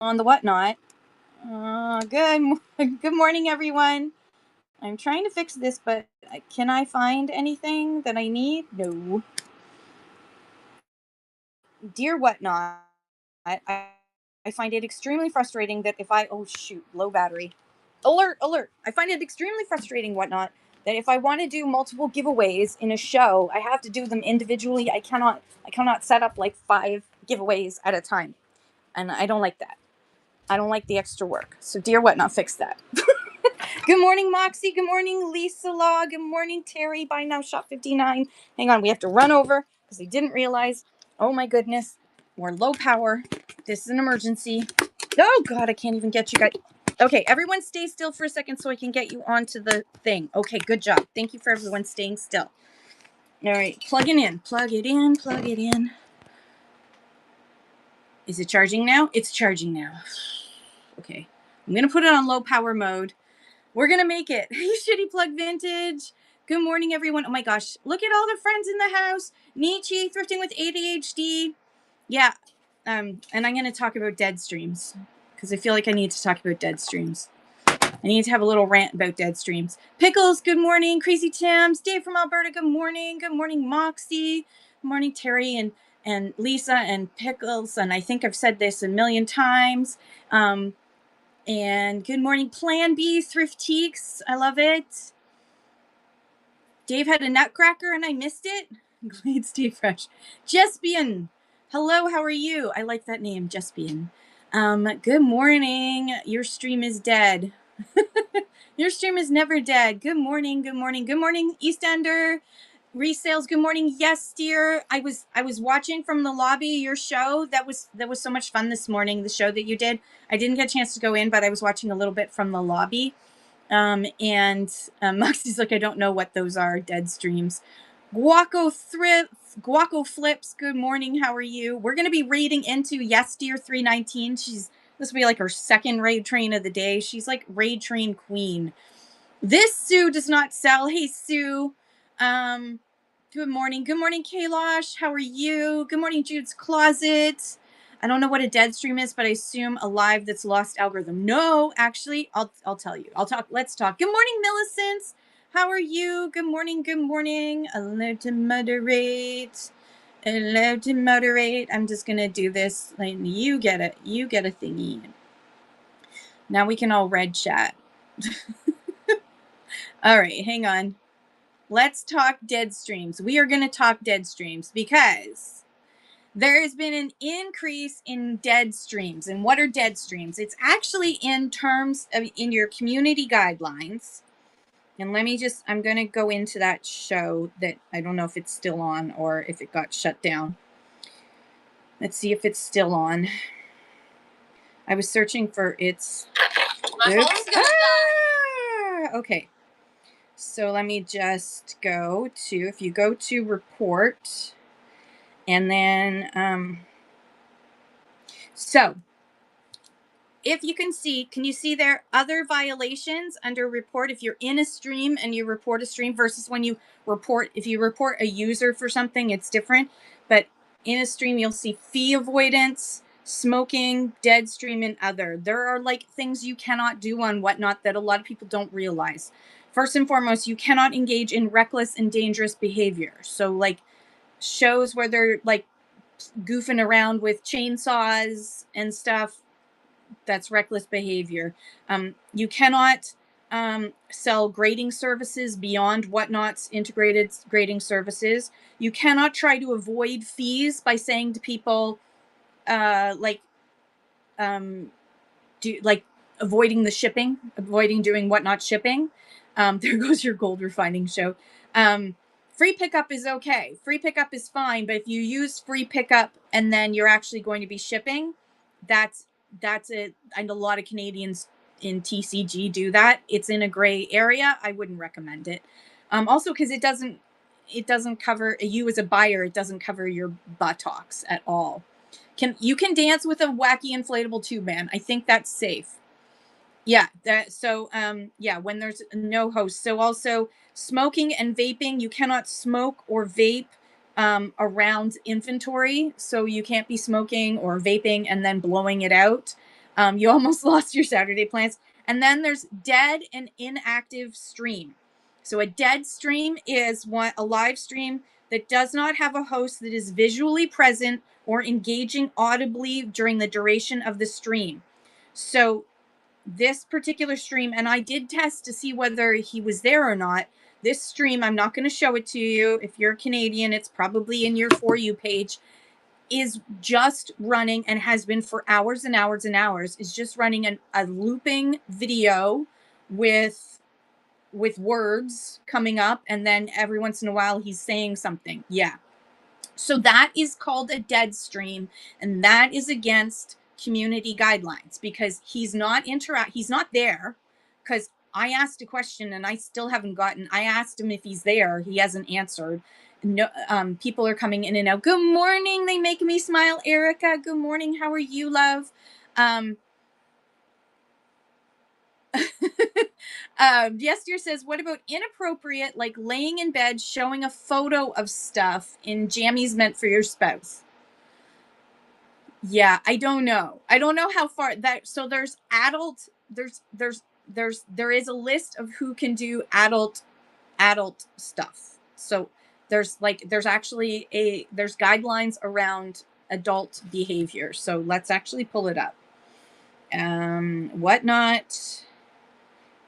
on the whatnot. Good morning, everyone. I'm trying to fix this, but can I find anything that I need? No. Dear whatnot, I find it extremely frustrating that if I low battery. Alert. I find it extremely frustrating whatnot that if I want to do multiple giveaways in a show, I have to do them individually. I cannot set up like 5 giveaways at a time. And I don't like that. I don't like the extra work. So dear whatnot, fix that. Good morning, Moxie. Good morning, Lisa Law. Good morning, Terry. Buy now, shop 59. Hang on, we have to run over because I didn't realize. Oh my goodness, we're low power. This is an emergency. Oh God, I can't even get you guys. Okay, everyone stay still for a second so I can get you onto the thing. Okay, good job. Thank you for everyone staying still. All right, plug it in. Plug it in. Plug it in. Is it charging now? It's charging now. Okay, I'm going to put it on low power mode. We're going to make it. Hey, Shitty Plug Vintage. Good morning, everyone. Oh my gosh. Look at all the friends in the house. Nietzsche, Thrifting with ADHD. Yeah. And I'm going to talk about dead streams because I feel like I need to talk about dead streams. I need to have a little rant about dead streams. Pickles, good morning. Crazy Tims. Dave from Alberta, good morning. Good morning, Moxie. Good morning, Terry and Lisa and Pickles. And I think I've said this a million times. And good morning, Plan B, Thrifteeks. I love it. Dave had a nutcracker and I missed it. Glade Stay Fresh. Jespian. Hello, how are you? I like that name, Jespian. Good morning. Your stream is dead. Your stream is never dead. Good morning, good morning, good morning, Eastender. Resales, good morning. Yes, dear. I was watching from the lobby your show. That was so much fun this morning, the show that you did. I didn't get a chance to go in, but I was watching a little bit from the lobby. And Moxie's like, I don't know what those are, dead streams. Guaco Flips, good morning. How are you? We're going to be raiding into Yes Dear 319. This will be like her second raid train of the day. She's like raid train queen. This Sue does not sell. Hey, Sue. Good morning. Good morning, Kailash. How are you? Good morning, Jude's Closet. I don't know what a dead stream is, but I assume a live that's lost algorithm. No, actually, I'll tell you. Let's talk. Good morning, Millicent. How are you? Good morning. Good morning. Allow to moderate. Allow to moderate. I'm just gonna do this. Like you get it. You get a thingy. Now we can all red chat. All right, hang on. Let's talk dead streams. We are going to talk dead streams because there has been an increase in dead streams. And what are dead streams? It's actually in terms of in your community guidelines. And I'm going to go into that show that I don't know if it's still on or if it got shut down. Let's see if it's still on. I was searching for its. My phone's gonna die. Okay. So let me just go to, if you go to report, and then, so if you can you see there other violations under report if you're in a stream and you report a stream versus when you report, if you report a user for something, it's different. But in a stream, you'll see fee avoidance, smoking, dead stream, and other. There are like things you cannot do on whatnot that a lot of people don't realize. First and foremost, you cannot engage in reckless and dangerous behavior. So like shows where they're like goofing around with chainsaws and stuff, that's reckless behavior. You cannot sell grading services beyond whatnot's integrated grading services. You cannot try to avoid fees by saying to people, avoiding the shipping, avoiding doing whatnot shipping. There goes your gold refining show. Free pickup is okay. Free pickup is fine, but if you use free pickup and then you're actually going to be shipping, that's it. I know a lot of Canadians in TCG do that. It's in a gray area. I wouldn't recommend it. Also because it doesn't cover you as a buyer. It doesn't cover your buttocks at all. You can dance with a wacky inflatable tube man. I think that's safe. Yeah, when there's no host. So also smoking and vaping, you cannot smoke or vape around inventory. So you can't be smoking or vaping and then blowing it out. You almost lost your Saturday plans. And then there's dead and inactive stream. So a dead stream is a live stream that does not have a host that is visually present or engaging audibly during the duration of the stream. So this particular stream, and I did test to see whether he was there or not. This stream, I'm not going to show it to you. If you're Canadian, it's probably in your For You page, is just running and has been for hours and hours and hours, is just running a looping video with words coming up, and then every once in a while he's saying something. Yeah. So that is called a dead stream, and that is against community guidelines because he's not there. Because I asked a question and I still haven't I asked him if he's there. He hasn't answered. No, people are coming in and out. Good morning. They make me smile. Erica, good morning. How are you, love? Yester says, what about inappropriate, like laying in bed, showing a photo of stuff in jammies meant for your spouse? Yeah, I don't know. I don't know how far that, so there's adult, there is a list of who can do adult stuff. So there's actually there's guidelines around adult behavior. So let's actually pull it up. Whatnot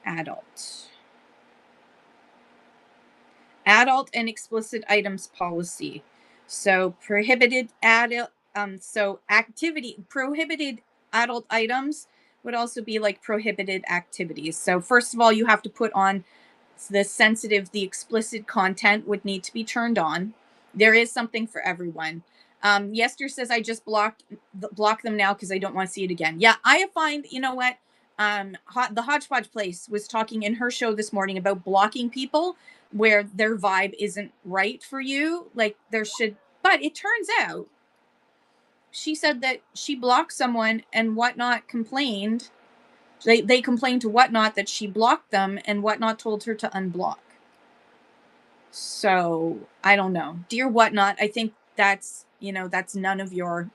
adult and explicit items policy. So prohibited adult prohibited adult items would also be like prohibited activities. So first of all, you have to put on the explicit content would need to be turned on. There is something for everyone. Yester says, I just block them now because I don't want to see it again. Yeah, I find, you know what? The Hodgepodge Place was talking in her show this morning about blocking people where their vibe isn't right for you. Like there should, but it turns out she said that she blocked someone and Whatnot complained. They complained to Whatnot that she blocked them and Whatnot told her to unblock. So I don't know. Dear Whatnot, I think that's none of your,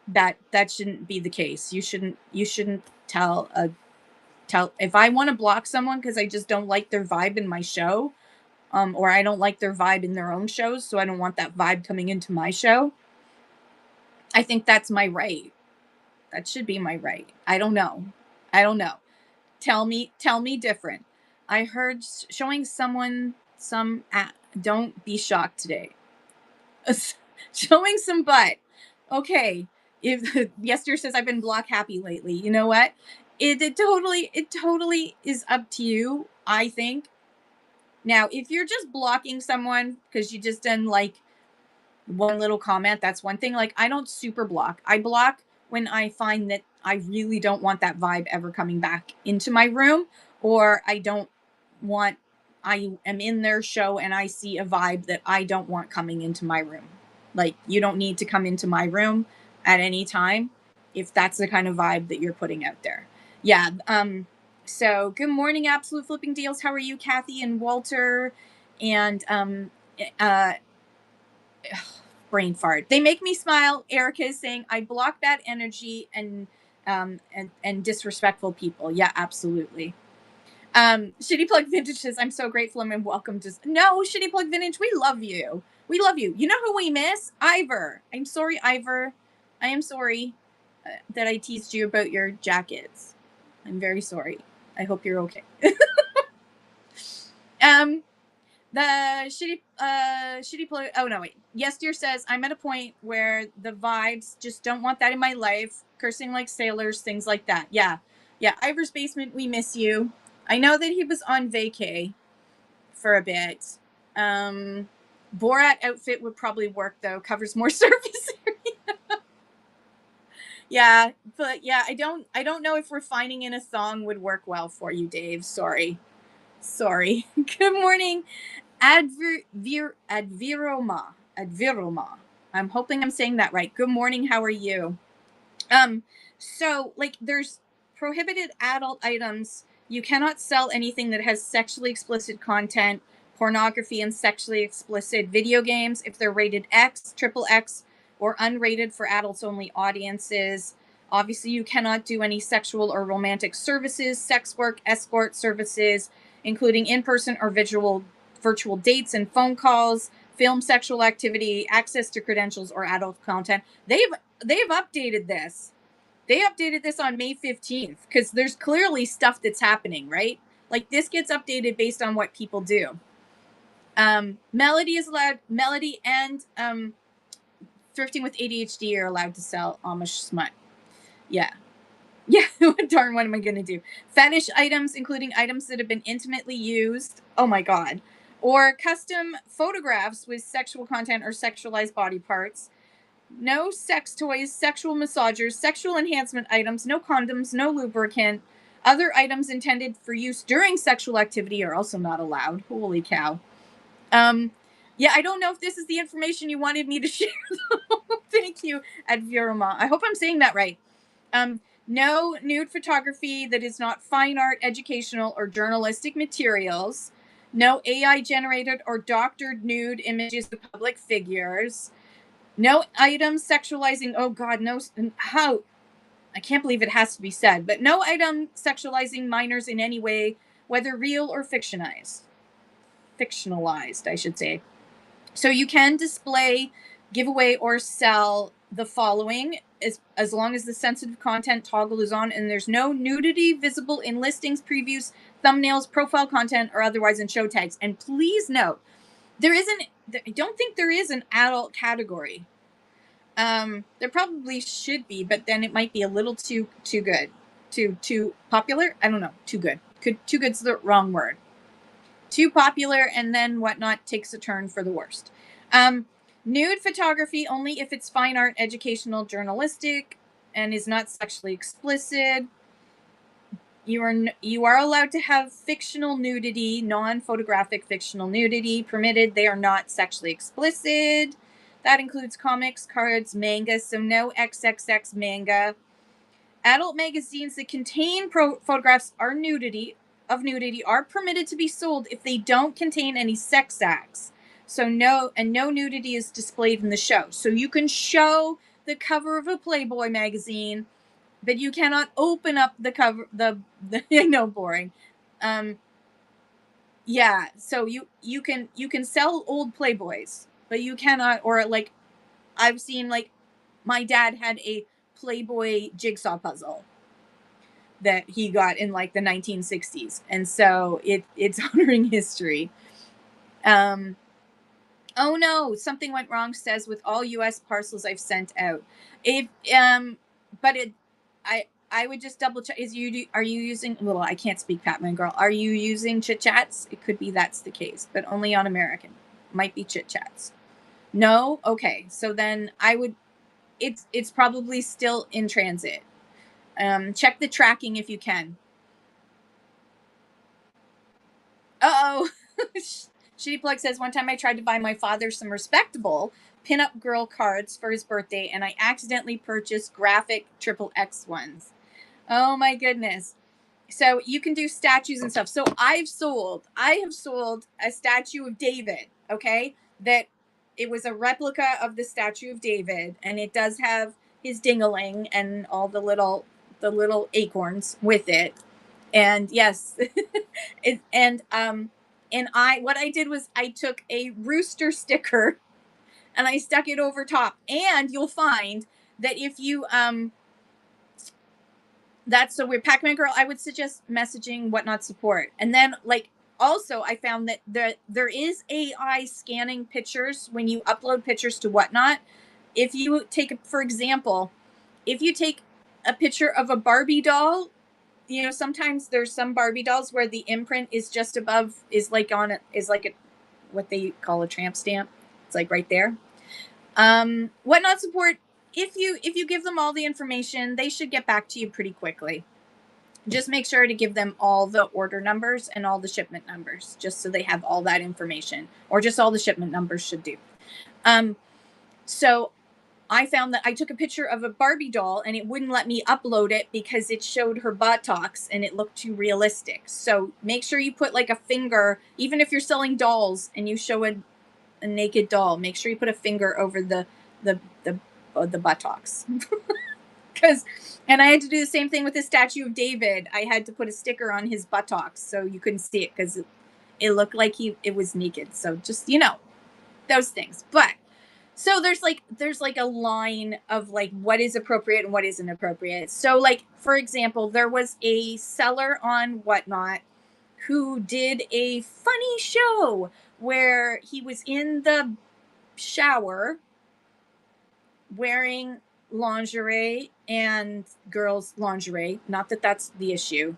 that shouldn't be the case. You shouldn't tell if I want to block someone because I just don't like their vibe in my show, or I don't like their vibe in their own shows, so I don't want that vibe coming into my show. I think that's my right. That should be my right. I don't know. Tell me different. I heard showing someone some don't be shocked today. Showing some butt. Okay. If Yester says I've been block happy lately, you know what? It totally is up to you, I think. Now, if you're just blocking someone because you just done like one little comment, that's one thing. Like I don't super block. I block when I find that I really don't want that vibe ever coming back into my room, or I am in their show and I see a vibe that I don't want coming into my room. Like you don't need to come into my room at any time if that's the kind of vibe that you're putting out there. Yeah. So good morning, Absolute Flipping Deals. How are you, Kathy and Walter? And brain fart. They make me smile. Erica is saying I block bad energy and disrespectful people. Yeah, absolutely. Shitty Plug Vintage says I'm so grateful and welcome to no Shitty Plug Vintage. We love you. We love you. You know who we miss? Ivor. I'm sorry, Ivor. I am sorry that I teased you about your jackets. I'm very sorry. I hope you're okay. The shitty plug. Oh no, wait. Yes, dear says I'm at a point where the vibes just don't want that in my life. Cursing like sailors, things like that. Yeah. Ivor's Basement, we miss you. I know that he was on vacay for a bit. Borat outfit would probably work though. Covers more surface area. Yeah, but yeah, I don't know if refining in a song would work well for you, Dave. Sorry. Good morning. Adviroma. I'm hoping I'm saying that right. Good morning. How are you? So like there's prohibited adult items. You cannot sell anything that has sexually explicit content, pornography, and sexually explicit video games if they're rated X, triple X, or unrated for adults only audiences. Obviously, you cannot do any sexual or romantic services, sex work, escort services, including in-person or virtual dates and phone calls, film sexual activity, access to credentials or adult content. They've updated this. They updated this on May 15th because there's clearly stuff that's happening, right? Like this gets updated based on what people do. Melody is allowed. Melody and Thrifting with ADHD are allowed to sell Amish smut. Yeah. Yeah, darn, what am I going to do? Fetish items, including items that have been intimately used. Oh my God. Or custom photographs with sexual content or sexualized body parts. No sex toys, sexual massagers, sexual enhancement items, no condoms, no lubricant. Other items intended for use during sexual activity are also not allowed. Holy cow. Yeah, I don't know if this is the information you wanted me to share. Thank you, Advirama. I hope I'm saying that right. No nude photography that is not fine art, educational, or journalistic materials. No AI generated or doctored nude images of public figures. No items sexualizing. Oh God, no. How? I can't believe it has to be said, but no item sexualizing minors in any way, whether real or fictionalized. Fictionalized, I should say. So you can display, give away, or sell the following as long as the sensitive content toggle is on and there's no nudity visible in listings, previews, thumbnails, profile content, or otherwise in show tags. And please note, I don't think there is an adult category. There probably should be, but then it might be a little too good. Too popular? I don't know. Too good. Too good's the wrong word. Too popular, and then whatnot takes a turn for the worst. Nude photography only if it's fine art, educational, journalistic, and is not sexually explicit. You are allowed to have fictional nudity, non-photographic fictional nudity permitted. They are not sexually explicit. That includes comics, cards, manga, so no XXX manga. Adult magazines that contain photographs are nudity are permitted to be sold if they don't contain any sex acts. So no nudity is displayed in the show. So you can show the cover of a Playboy magazine, but you cannot open up the cover. The I know, boring. Yeah. So you can sell old Playboys, but you cannot. Or like, I've seen like, my dad had a Playboy jigsaw puzzle that he got in like the 1960s, and so it's honoring history. Oh no, something went wrong, says, with all US parcels I've sent out. If but it I would just double check. Are you using, well, I can't speak Patman girl. Are you using chit chats? It could be that's the case, but only on American. Might be chit chats. No? Okay. So then I would, it's probably still in transit. Check the tracking if you can. Uh-oh. Shitty Plug says, one time I tried to buy my father some respectable pinup girl cards for his birthday, and I accidentally purchased graphic XXX ones. Oh my goodness. So you can do statues and stuff. So I have sold a statue of David, okay? That it was a replica of the statue of David, and it does have his dingaling and all the little acorns with it. And yes, what I did was I took a rooster sticker and I stuck it over top. And you'll find that if you that's so weird. Pac-Man girl, I would suggest messaging whatnot support. And then like also I found that there is AI scanning pictures when you upload pictures to whatnot. If you take, for example, if you take a picture of a Barbie doll, you know, sometimes there's some Barbie dolls where the imprint is just above, is like on it, is like a, what they call a tramp stamp. It's like right there. Whatnot support, if you give them all the information, they should get back to you pretty quickly. Just make sure to give them all the order numbers and all the shipment numbers, just so they have all that information, or just all the shipment numbers should do. So I found that I took a picture of a Barbie doll and it wouldn't let me upload it because it showed her buttocks and it looked too realistic. So make sure you put like a finger, even if you're selling dolls and you show a naked doll, make sure you put a finger over the buttocks. And I had to do the same thing with the statue of David. I had to put a sticker on his buttocks so you couldn't see it because it looked like it was naked. So just, those things. But so there's like a line of like what is appropriate and what isn't appropriate. So like, for example, there was a seller on Whatnot who did a funny show where he was in the shower wearing lingerie and girls lingerie. Not that that's the issue.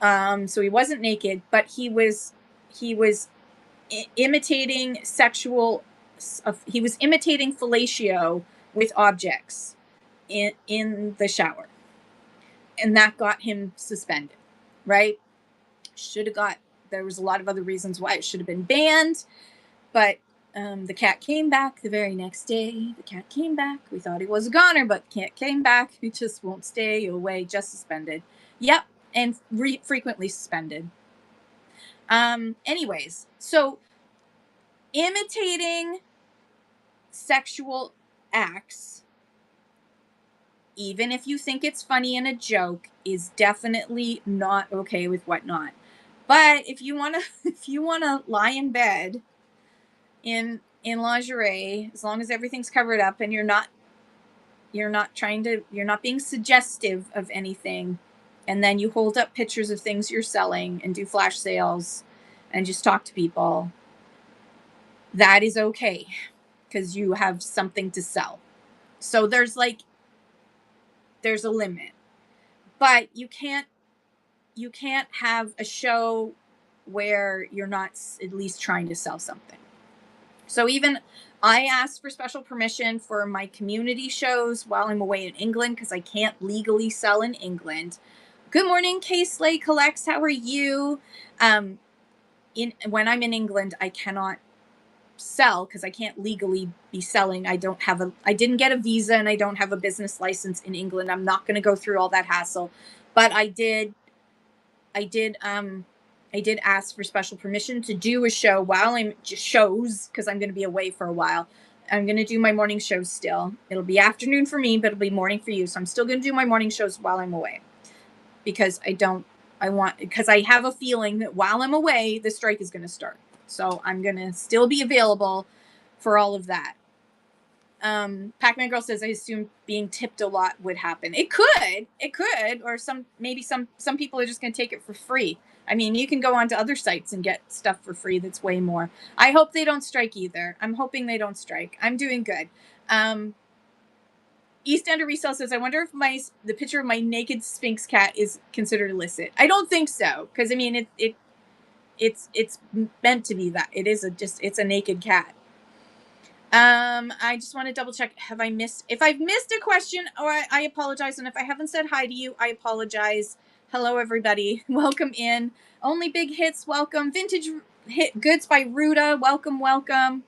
So he wasn't naked, but he was imitating he was imitating fellatio with objects in the shower, and that got him suspended. Right? There was a lot of other reasons why it should have been banned, but the cat came back the very next day. The cat came back. We thought he was a goner, but the cat came back. He just won't stay away. Just suspended. Yep, and frequently suspended. Anyways, so imitating sexual acts, even if you think it's funny and a joke, is definitely not okay with Whatnot. But if you wanna lie in bed in lingerie, as long as everything's covered up and you're not being suggestive of anything, and then you hold up pictures of things you're selling and do flash sales and just talk to people, that is okay because you have something to sell. So there's a limit, but you can't have a show where you're not at least trying to sell something. So even I asked for special permission for my community shows while I'm away in England because I can't legally sell in England. Good morning, Kay Slay Collects. How are you? When I'm in England, I cannot sell because I can't legally be selling. I didn't get a visa and I don't have a business license in England. I'm not going to go through all that hassle, but I did ask for special permission to do a show while I'm shows because I'm going to be away for a while. I'm going to do my morning shows still. It'll be afternoon for me, but it'll be morning for you. So I'm still going to do my morning shows while I'm away because I have a feeling that while I'm away, the strike is going to start. So I'm going to still be available for all of that. Pac-Man Girl says, I assume being tipped a lot would happen. It could, or some people are just going to take it for free. I mean, you can go onto other sites and get stuff for free that's way more. I hope they don't strike either. I'm hoping they don't strike. I'm doing good. East Ender Resale says, I wonder if the picture of my naked Sphinx cat is considered illicit. I don't think so, because I mean it's meant to be that. It's a naked cat. I just want to double check. If I've missed a question, I apologize. And if I haven't said hi to you, I apologize. Hello, everybody. Welcome in. Only Big Hits. Welcome. Vintage Hit Goods by Ruda. Welcome.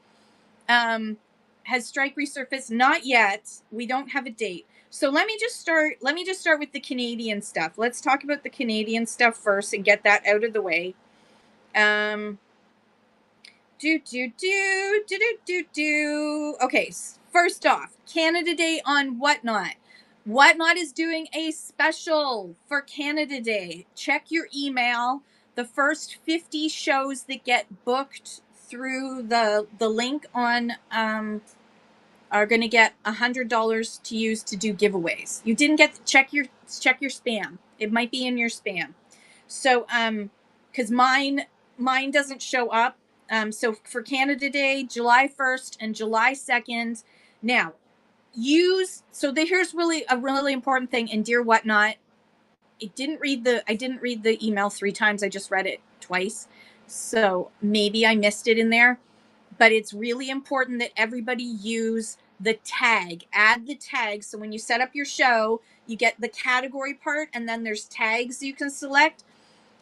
Has strike resurfaced? Not yet. We don't have a date. So let me just start with the Canadian stuff. Let's talk about the Canadian stuff first and get that out of the way. Okay, first off, Canada Day on Whatnot. Whatnot is doing a special for Canada Day. Check your email. The first 50 shows that get booked through the link on are going to get $100 to use to do giveaways. You didn't get check your spam. It might be in your spam. So because mine doesn't show up. So for Canada Day, July 1st and July 2nd. Now, here's really a really important thing. And dear Whatnot, I didn't read the email 3 times. I just read it twice. So maybe I missed it in there. But it's really important that everybody use the tag. Add the tag. So when you set up your show, you get the category part, and then there's tags you can select.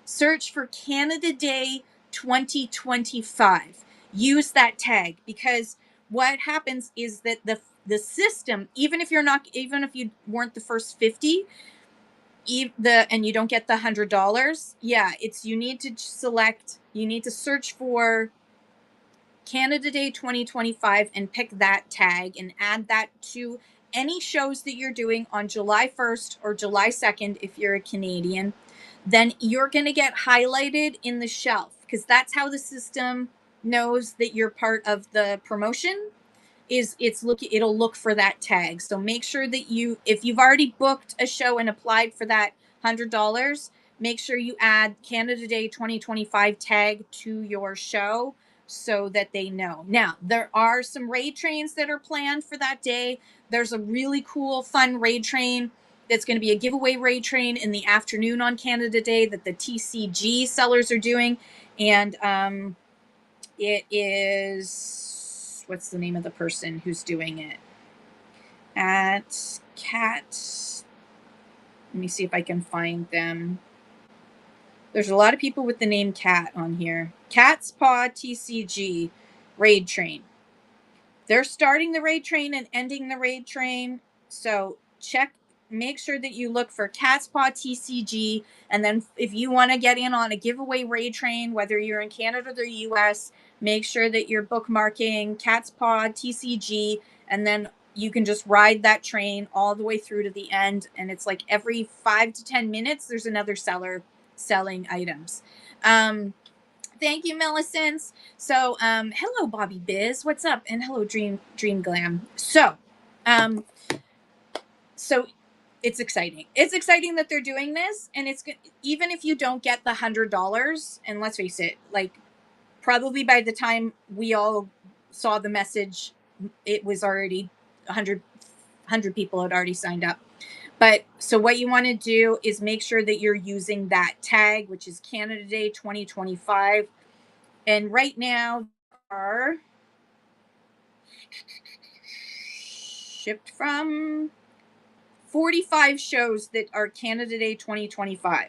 Search for Canada Day 2025. Use that tag, because what happens is that the system, even if you weren't the first 50, and you don't get the $100, you need to search for Canada Day 2025 and pick that tag and add that to any shows that you're doing on July 1st or July 2nd, if you're a Canadian, then you're going to get highlighted in the shelf, because that's how the system knows that you're part of the promotion. It'll look for that tag. So make sure that if you've already booked a show and applied for that $100, make sure you add Canada Day 2025 tag to your show so that they know. Now, there are some raid trains that are planned for that day. There's a really cool, fun raid train that's going to be a giveaway raid train in the afternoon on Canada Day that the TCG sellers are doing. And it is, what's the name of the person who's doing it? At Cat. Let me see if I can find them. There's a lot of people with the name Cat on here. Cat's Paw TCG raid train. They're starting the raid train and ending the raid train. So make sure that you look for Cat's Paw TCG. And then if you want to get in on a giveaway raid train, whether you're in Canada or the US, make sure that you're bookmarking Cat's Paw TCG. And then you can just ride that train all the way through to the end. And it's like every 5 to 10 minutes, there's another seller selling items. Thank you, Millicent. So, hello, Bobby Biz. What's up? And hello, Dream Glam. So it's exciting. It's exciting that they're doing this, and it's even if you don't get the $100. And let's face it, like probably by the time we all saw the message, it was already 100 people had already signed up. But so what you want to do is make sure that you're using that tag, which is Canada Day 2025. And right now are shipped from 45 shows that are Canada Day 2025.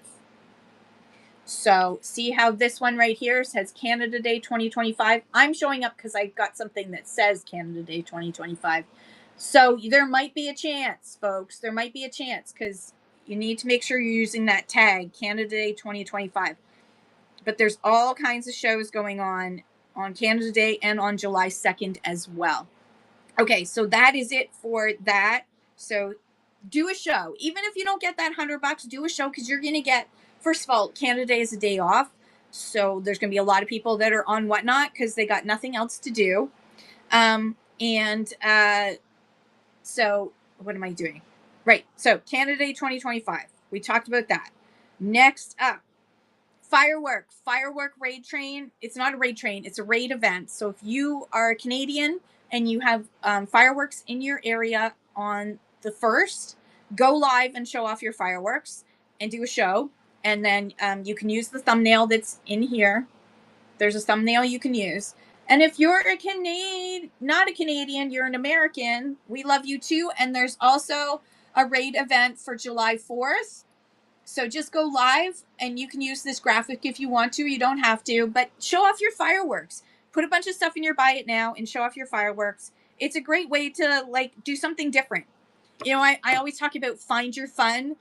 So see how this one right here says Canada Day 2025. I'm showing up because I got something that says Canada Day 2025. So there might be a chance, folks. There might be a chance because you need to make sure you're using that tag, Canada Day 2025. But there's all kinds of shows going on Canada Day and on July 2nd as well. Okay, so that is it for that. So do a show. Even if you don't get that $100, do a show because you're going to get, first of all, Canada Day is a day off. So there's going to be a lot of people that are on Whatnot because they got nothing else to do. So what am I doing? Right. So Canada Day 2025. We talked about that. Next up, firework raid train. It's not a raid train. It's a raid event. So if you are a Canadian and you have fireworks in your area on the 1st, go live and show off your fireworks and do a show. And then you can use the thumbnail that's in here. There's a thumbnail you can use. And if you're not a Canadian, you're an American, we love you too. And there's also a raid event for July 4th. So just go live and you can use this graphic if you want to. You don't have to, but show off your fireworks. Put a bunch of stuff in your buy it now and show off your fireworks. It's a great way to do something different. I always talk about find your fun,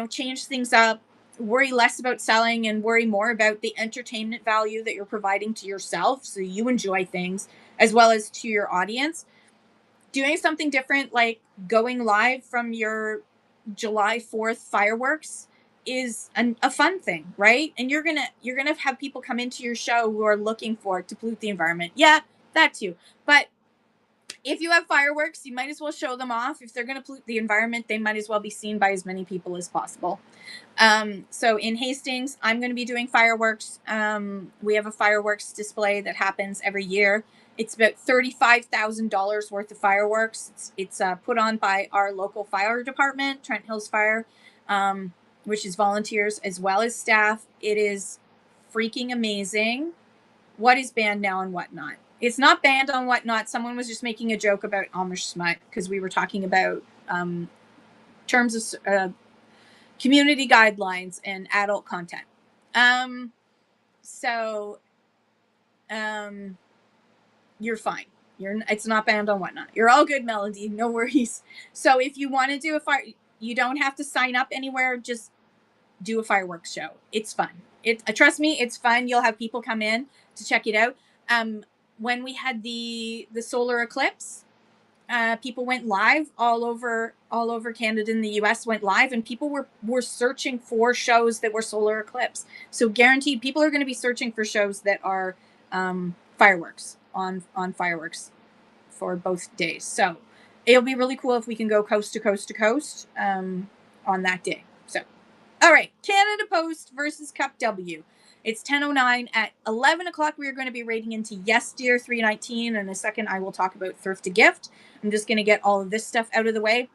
change things up, worry less about selling and worry more about the entertainment value that you're providing to yourself so you enjoy things as well as to your audience. Doing something different, like going live from your July 4th fireworks, is a fun thing, right? And you're gonna have people come into your show who are looking for it to pollute the environment. Yeah, that too. But if you have fireworks, you might as well show them off. If they're going to pollute the environment, they might as well be seen by as many people as possible. So in Hastings, I'm going to be doing fireworks. We have a fireworks display that happens every year. It's about $35,000 worth of fireworks. It's put on by our local fire department, Trent Hills Fire, which is volunteers as well as staff. It is freaking amazing. What is banned now and whatnot? It's not banned on Whatnot. Someone was just making a joke about Amish smut because we were talking about terms of community guidelines and adult content. You're fine. It's not banned on Whatnot. You're all good, Melody. No worries. So if you want to do a fire, you don't have to sign up anywhere. Just do a fireworks show. It's fun. Trust me, it's fun. You'll have people come in to check it out. When we had the solar eclipse, people went live all over Canada and the US, went live, and people were searching for shows that were solar eclipse. So guaranteed people are going to be searching for shows that are fireworks on fireworks for both days. So it'll be really cool if we can go coast to coast to coast on that day. So all right, Canada Post versus Cup W. It's 10:09. At 11 o'clock, we are going to be rating into Yes Dear 319. In a second, I will talk about Thrift to Gift. I'm just going to get all of this stuff out of the way.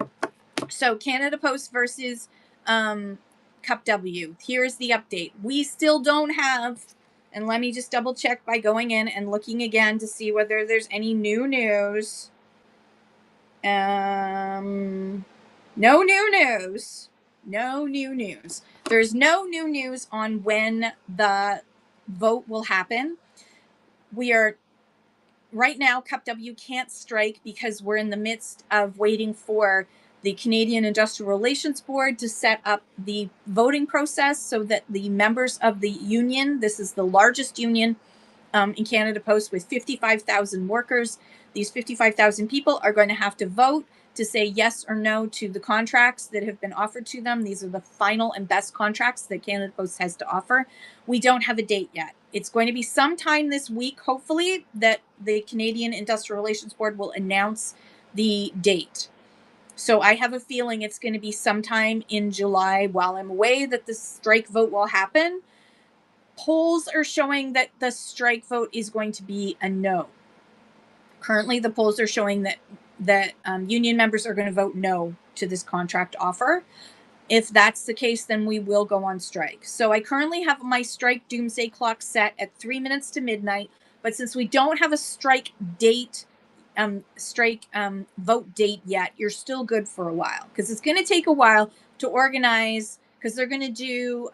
So Canada Post versus Cup W. Here's the update. We still don't have, and let me just double check by going in and looking again to see whether there's any new news. No new news. No new news. There's no new news on when the vote will happen. We are right now, Cup W can't strike because we're in the midst of waiting for the Canadian Industrial Relations Board to set up the voting process so that the members of the union, this is the largest union in Canada Post with 55,000 workers, these 55,000 people are going to have to vote to say yes or no to the contracts that have been offered to them. These are the final and best contracts that Canada Post has to offer. We don't have a date yet. It's going to be sometime this week, hopefully, that the Canadian Industrial Relations Board will announce the date. So I have a feeling it's going to be sometime in July while I'm away that the strike vote will happen. Polls are showing that the strike vote is going to be a no. Currently, the polls are showing that union members are going to vote no to this contract offer. If that's the case, then we will go on strike. So I currently have my strike doomsday clock set at 3 minutes to midnight. But since we don't have a strike date, vote date yet, you're still good for a while because it's going to take a while to organize because they're going to do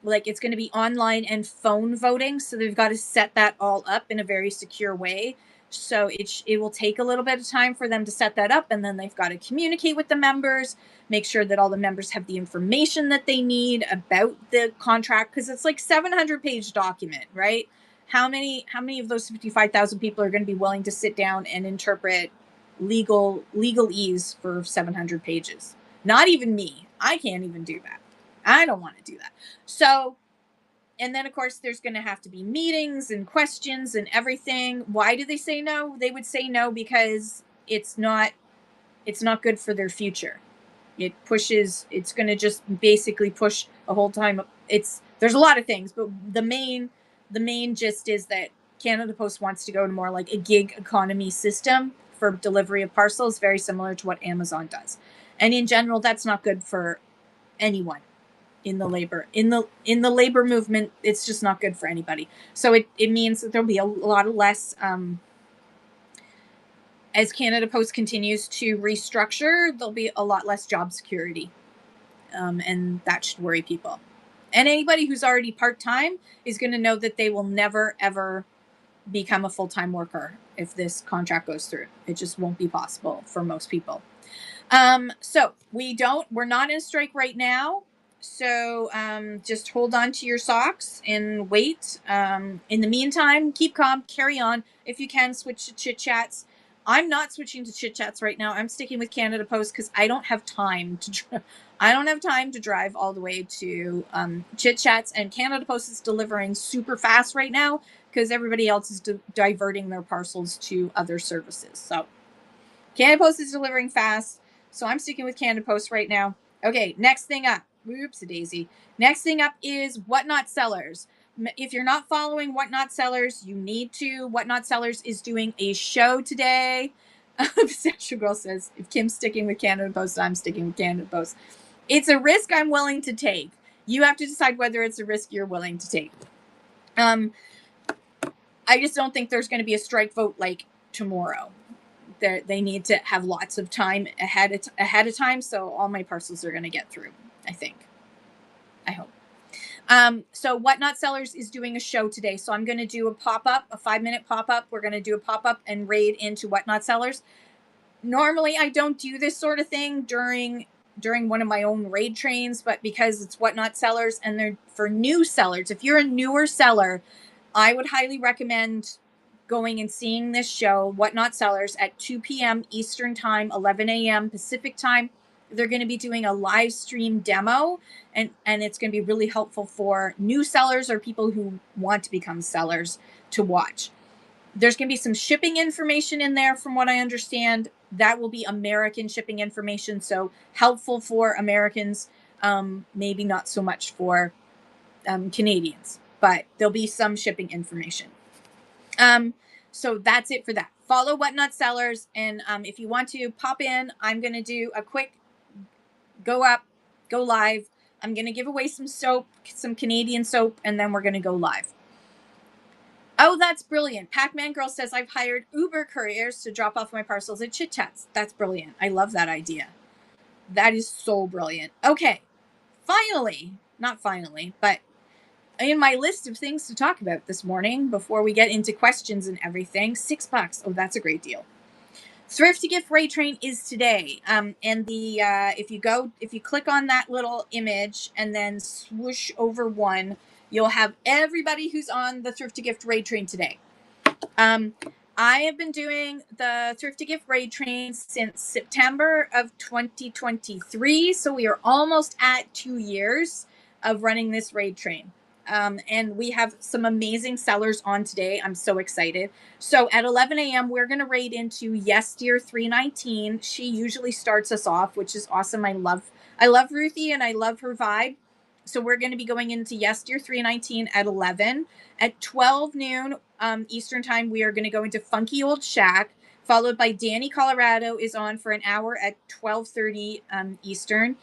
it's going to be online and phone voting. So they've got to set that all up in a very secure way. So it will take a little bit of time for them to set that up. And then they've got to communicate with the members, make sure that all the members have the information that they need about the contract. Cause it's like 700-page document, right? How many of those 55,000 people are going to be willing to sit down and interpret legalese for 700 pages? Not even me. I can't even do that. I don't want to do that. So, and then of course there's going to have to be meetings and questions and everything. Why do they say no? They would say no because it's not good for their future. It's going to just basically push the whole time. There's a lot of things, but the main gist is that Canada Post wants to go to more like a gig economy system for delivery of parcels, very similar to what Amazon does. And in general, that's not good for anyone in the labor movement. It's just not good for anybody. So it means that there'll be a lot of less as Canada Post continues to restructure, there'll be a lot less job security. And that should worry people. And anybody who's already part-time is going to know that they will never, ever become a full-time worker if this contract goes through. It just won't be possible for most people. So we're not in a strike right now. So just hold on to your socks and wait. In the meantime, keep calm, carry on. If you can, switch to Chit Chats. I'm not switching to Chit Chats right now. I'm sticking with Canada Post because I don't have time to drive all the way to Chit Chats, and Canada Post is delivering super fast right now because everybody else is diverting their parcels to other services. So Canada Post is delivering fast. So I'm sticking with Canada Post right now. Okay, next thing up. Whoops-a-daisy. Next thing up is What Not Sellers. If you're not following What Not Sellers, you need to. What Not Sellers is doing a show today. Pistachio Girl says, if Kim's sticking with Canada Post, I'm sticking with Canada Post. It's a risk I'm willing to take. You have to decide whether it's a risk you're willing to take. I just don't think there's going to be a strike vote like tomorrow. They need to have lots of time ahead of time, so all my parcels are going to get through, I think. I hope. So What Not Sellers is doing a show today, so I'm going to do a pop-up, a 5-minute pop-up. We're going to do a pop-up and raid into What Not Sellers. Normally, I don't do this sort of thing during one of my own raid trains, but because it's What Not Sellers and they're for new sellers, if you're a newer seller, I would highly recommend going and seeing this show, What Not Sellers, at 2 p.m. Eastern Time, 11 a.m. Pacific Time. They're going to be doing a live stream demo, and it's going to be really helpful for new sellers or people who want to become sellers to watch. There's going to be some shipping information in there from what I understand. That will be American shipping information, so helpful for Americans, maybe not so much for Canadians, but there'll be some shipping information. So that's it for that. Follow What Not Sellers, and if you want to pop in, I'm going to do a quick go live. I'm going to give away some soap, some Canadian soap, and then we're going to go live. Oh, that's brilliant. Pac-Man Girl says, I've hired Uber couriers to drop off my parcels at Chit Chats. That's brilliant. I love that idea. That is so brilliant. Okay. Finally, not finally, but in my list of things to talk about this morning before we get into questions and everything, $6. Oh, that's a great deal. Thrift to Gift Raid Train is today. And the if you click on that little image and then swoosh over one, you'll have everybody who's on the Thrift to Gift Raid Train today. I have been doing the Thrift to Gift Raid Train since September of 2023. So we are almost at 2 years of running this raid train. And we have some amazing sellers on today. I'm so excited. So at 11 a.m., we're going to raid into Yes Dear 319. She usually starts us off, which is awesome. I love Ruthie and I love her vibe. So we're going to be going into Yes Dear 319 at 11. At 12 noon Eastern Time, we are going to go into Funky Old Shack, followed by Danny Colorado is on for an hour at 12:30 Eastern.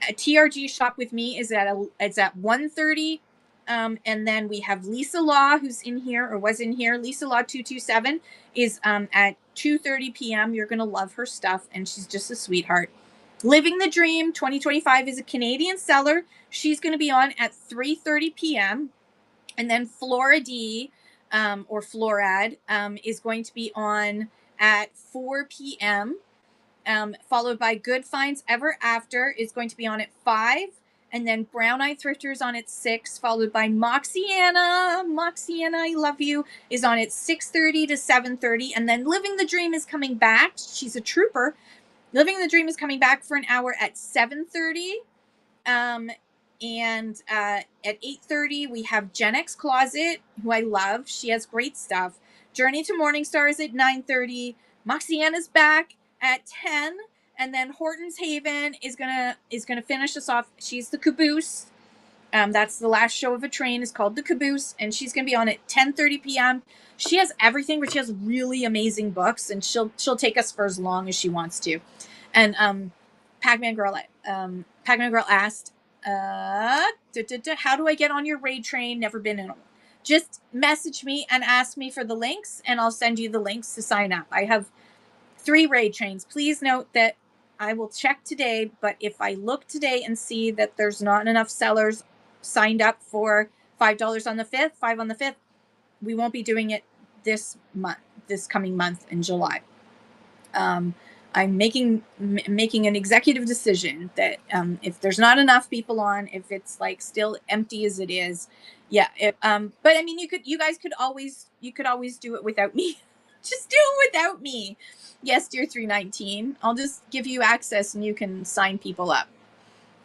TRG Shop with Me is at 1:30. And then we have Lisa Law, who's in here or was in here. Lisa Law 227 is at 2:30 p.m. You're going to love her stuff, and she's just a sweetheart. Living the Dream 2025 is a Canadian seller. She's going to be on at 3:30 p.m. And then Flora D, or Florad, is going to be on at 4 p.m. Followed by Good Finds Ever After is going to be on at 5. And then Brown Eyed Thrifter is on at 6, followed by Moxiana. Moxiana, I love you, is on at 6:30 to 7:30. And then Living the Dream is coming back. She's a trooper. Living the Dream is coming back for an hour at 7:30. And at 8:30, we have Gen X Closet, who I love. She has great stuff. Journey to Morningstar is at 9:30. Moxiana's back at 10. And then Horton's Haven is gonna finish us off. She's the caboose. That's the last show of a train, is called The Caboose, and she's gonna be on at 10:30 p.m. She has everything, but she has really amazing books, and she'll take us for as long as she wants to. And Pac-Man Girl asked, how do I get on your raid train? Never been in one. Just message me and ask me for the links, and I'll send you the links to sign up. I have 3 raid trains. Please note that I will check today, but if I look today and see that there's not enough sellers signed up for $5 on the 5th, 5 on the 5th, we won't be doing it this coming month in July. I'm making an executive decision that if there's not enough people on, if it's like still empty as it is, yeah. But I mean, you guys could always do it without me. Just do it without me. Yes, Dear 319. I'll just give you access and you can sign people up.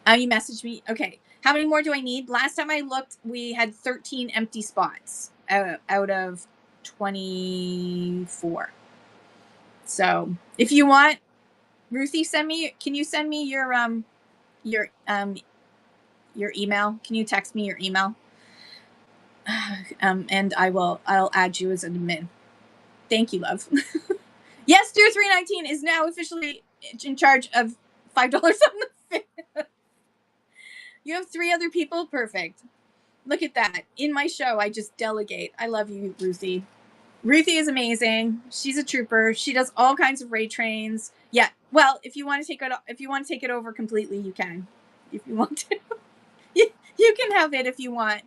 You message me. Okay. How many more do I need? Last time I looked, we had 13 empty spots out of 24. So if you want, Ruthie, can you send me your email? Can you text me your email? And I'll add you as an admin. Thank you, love. Yes, Dear 319 is now officially in charge of $5 on the 5th. You have 3 other people? Perfect. Look at that. In my show, I just delegate. I love you, Ruthie. Ruthie is amazing. She's a trooper. She does all kinds of raid trains. Yeah. Well, if you want to take it over completely, you can. If you want to. You can have it if you want.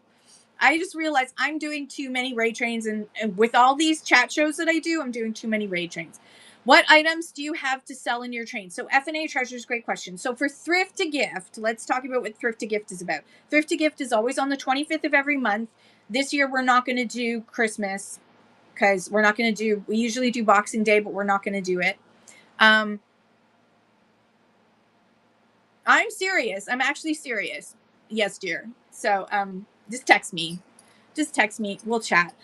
I just realized I'm doing too many raid trains, and with all these chat shows that I do, I'm doing too many raid trains. What items do you have to sell in your train? So F&A Treasures, great question. So for Thrift to Gift, let's talk about what Thrift to Gift is about. Thrift to Gift is always on the 25th of every month. This year, we're not going to do Christmas because we're not going to do, we usually do Boxing Day, but we're not going to do it. I'm serious. I'm actually serious. Yes, dear. So, just text me. Just text me. We'll chat.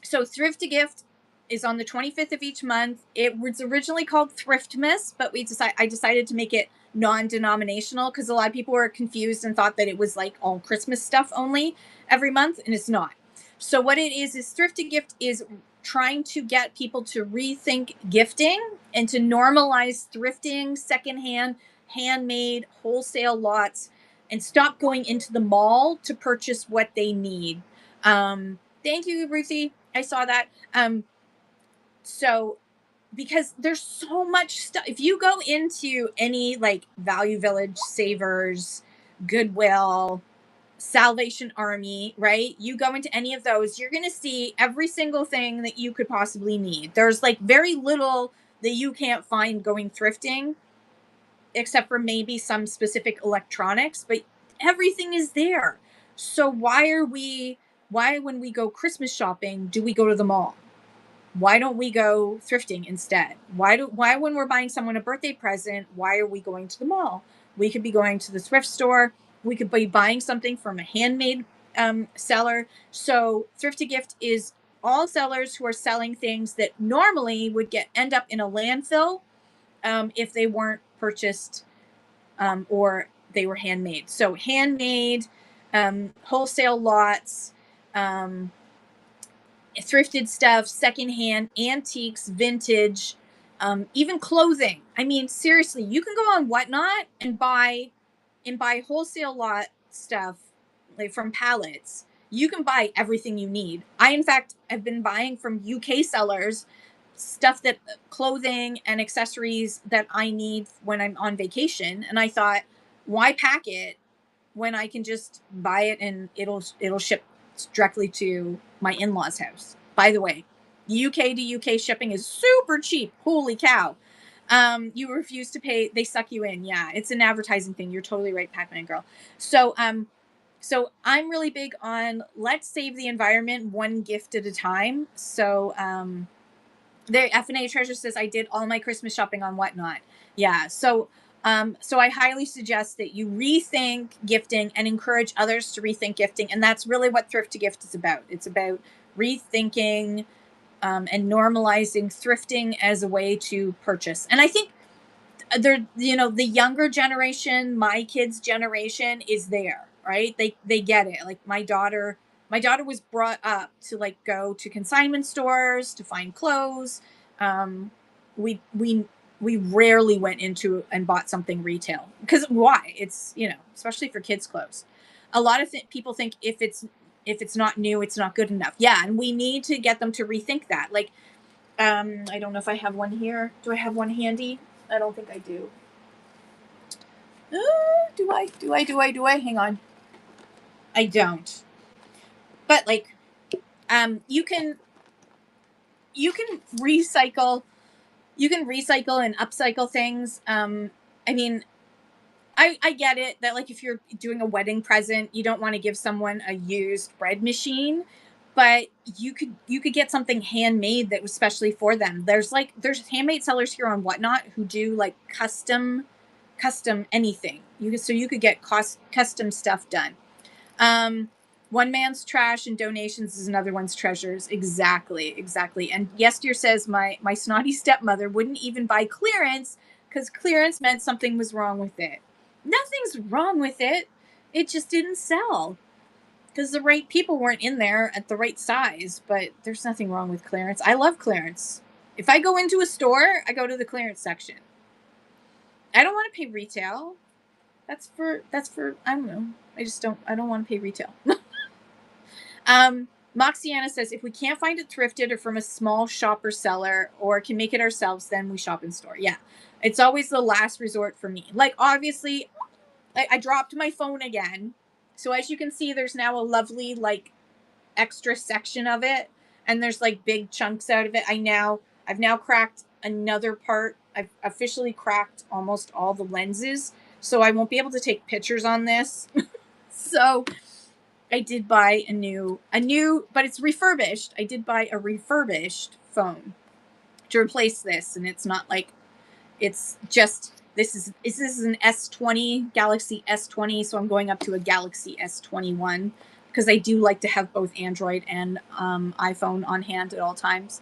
So Thrift to Gift is on the 25th of each month. It was originally called Thriftmas, but I decided to make it non-denominational because a lot of people were confused and thought that it was like all Christmas stuff only every month, and it's not. So what it is Thrift to Gift is trying to get people to rethink gifting and to normalize thrifting, secondhand, handmade, wholesale lots, and stop going into the mall to purchase what they need. Thank you, Ruthie. I saw that. So because there's so much stuff. If you go into any like Value Village, Savers, Goodwill, Salvation Army, right? You go into any of those, you're going to see every single thing that you could possibly need. There's like very little that you can't find going thrifting, except for maybe some specific electronics, but everything is there. So why when we go Christmas shopping, do we go to the mall? Why don't we go thrifting instead? Why when we're buying someone a birthday present, why are we going to the mall? We could be going to the thrift store. We could be buying something from a handmade seller. So Thrift to Gift is all sellers who are selling things that normally would end up in a landfill if they weren't purchased or they were handmade. So handmade, wholesale lots, thrifted stuff, secondhand, antiques, vintage, even clothing. I mean, seriously, you can go on Whatnot and buy wholesale lot stuff like from pallets. You can buy everything you need. I, in fact, have been buying from UK sellers stuff that clothing and accessories that I need when I'm on vacation. And I thought, why pack it when I can just buy it and it'll ship directly to my in-laws' house. By the way, UK to UK shipping is super cheap. Holy cow. You refuse to pay, they suck you in. Yeah, it's an advertising thing. You're totally right, Pac-Man girl. So I'm really big on let's save the environment one gift at a time. So the F&A Treasure says I did all my Christmas shopping on Whatnot. Yeah, so I highly suggest that you rethink gifting and encourage others to rethink gifting, and that's really what Thrift to Gift is about. It's about rethinking and normalizing thrifting as a way to purchase. And I think the younger generation, my kids' generation, is there, right? They get it. Like my daughter was brought up to like go to consignment stores to find clothes. We rarely went into and bought something retail because why? It's especially for kids' clothes. A lot of people think if it's not new, it's not good enough. Yeah, and we need to get them to rethink that. Like, I don't know if I have one here. Do I have one handy? I don't think I do. Do I? Hang on. I don't. But like, you can recycle. You can recycle and upcycle things. I mean, I get it that like if you're doing a wedding present, you don't want to give someone a used bread machine, but you could get something handmade that was specially for them. There's handmade sellers here on Whatnot who do like custom anything. You could get custom stuff done. One man's trash and donations is another one's treasures. Exactly. And Yestier says my snotty stepmother wouldn't even buy clearance because clearance meant something was wrong with it. Nothing's wrong with it. It just didn't sell because the right people weren't in there at the right size. But there's nothing wrong with clearance. I love clearance. If I go into a store, I go to the clearance section. I don't want to pay retail. That's for I don't know. I don't want to pay retail. Moxiana says if we can't find it thrifted or from a small shop or seller or can make it ourselves, then we shop in store. Yeah. It's always the last resort for me. Like obviously I dropped my phone again. So as you can see, there's now a lovely like extra section of it and there's like big chunks out of it. I've now cracked another part. I've officially cracked almost all the lenses. So I won't be able to take pictures on this. So I did buy a new, but it's refurbished. I did buy a refurbished phone to replace this, and it's not like, it's just, this is an S20, Galaxy S20, so I'm going up to a Galaxy S21 because I do like to have both Android and iPhone on hand at all times.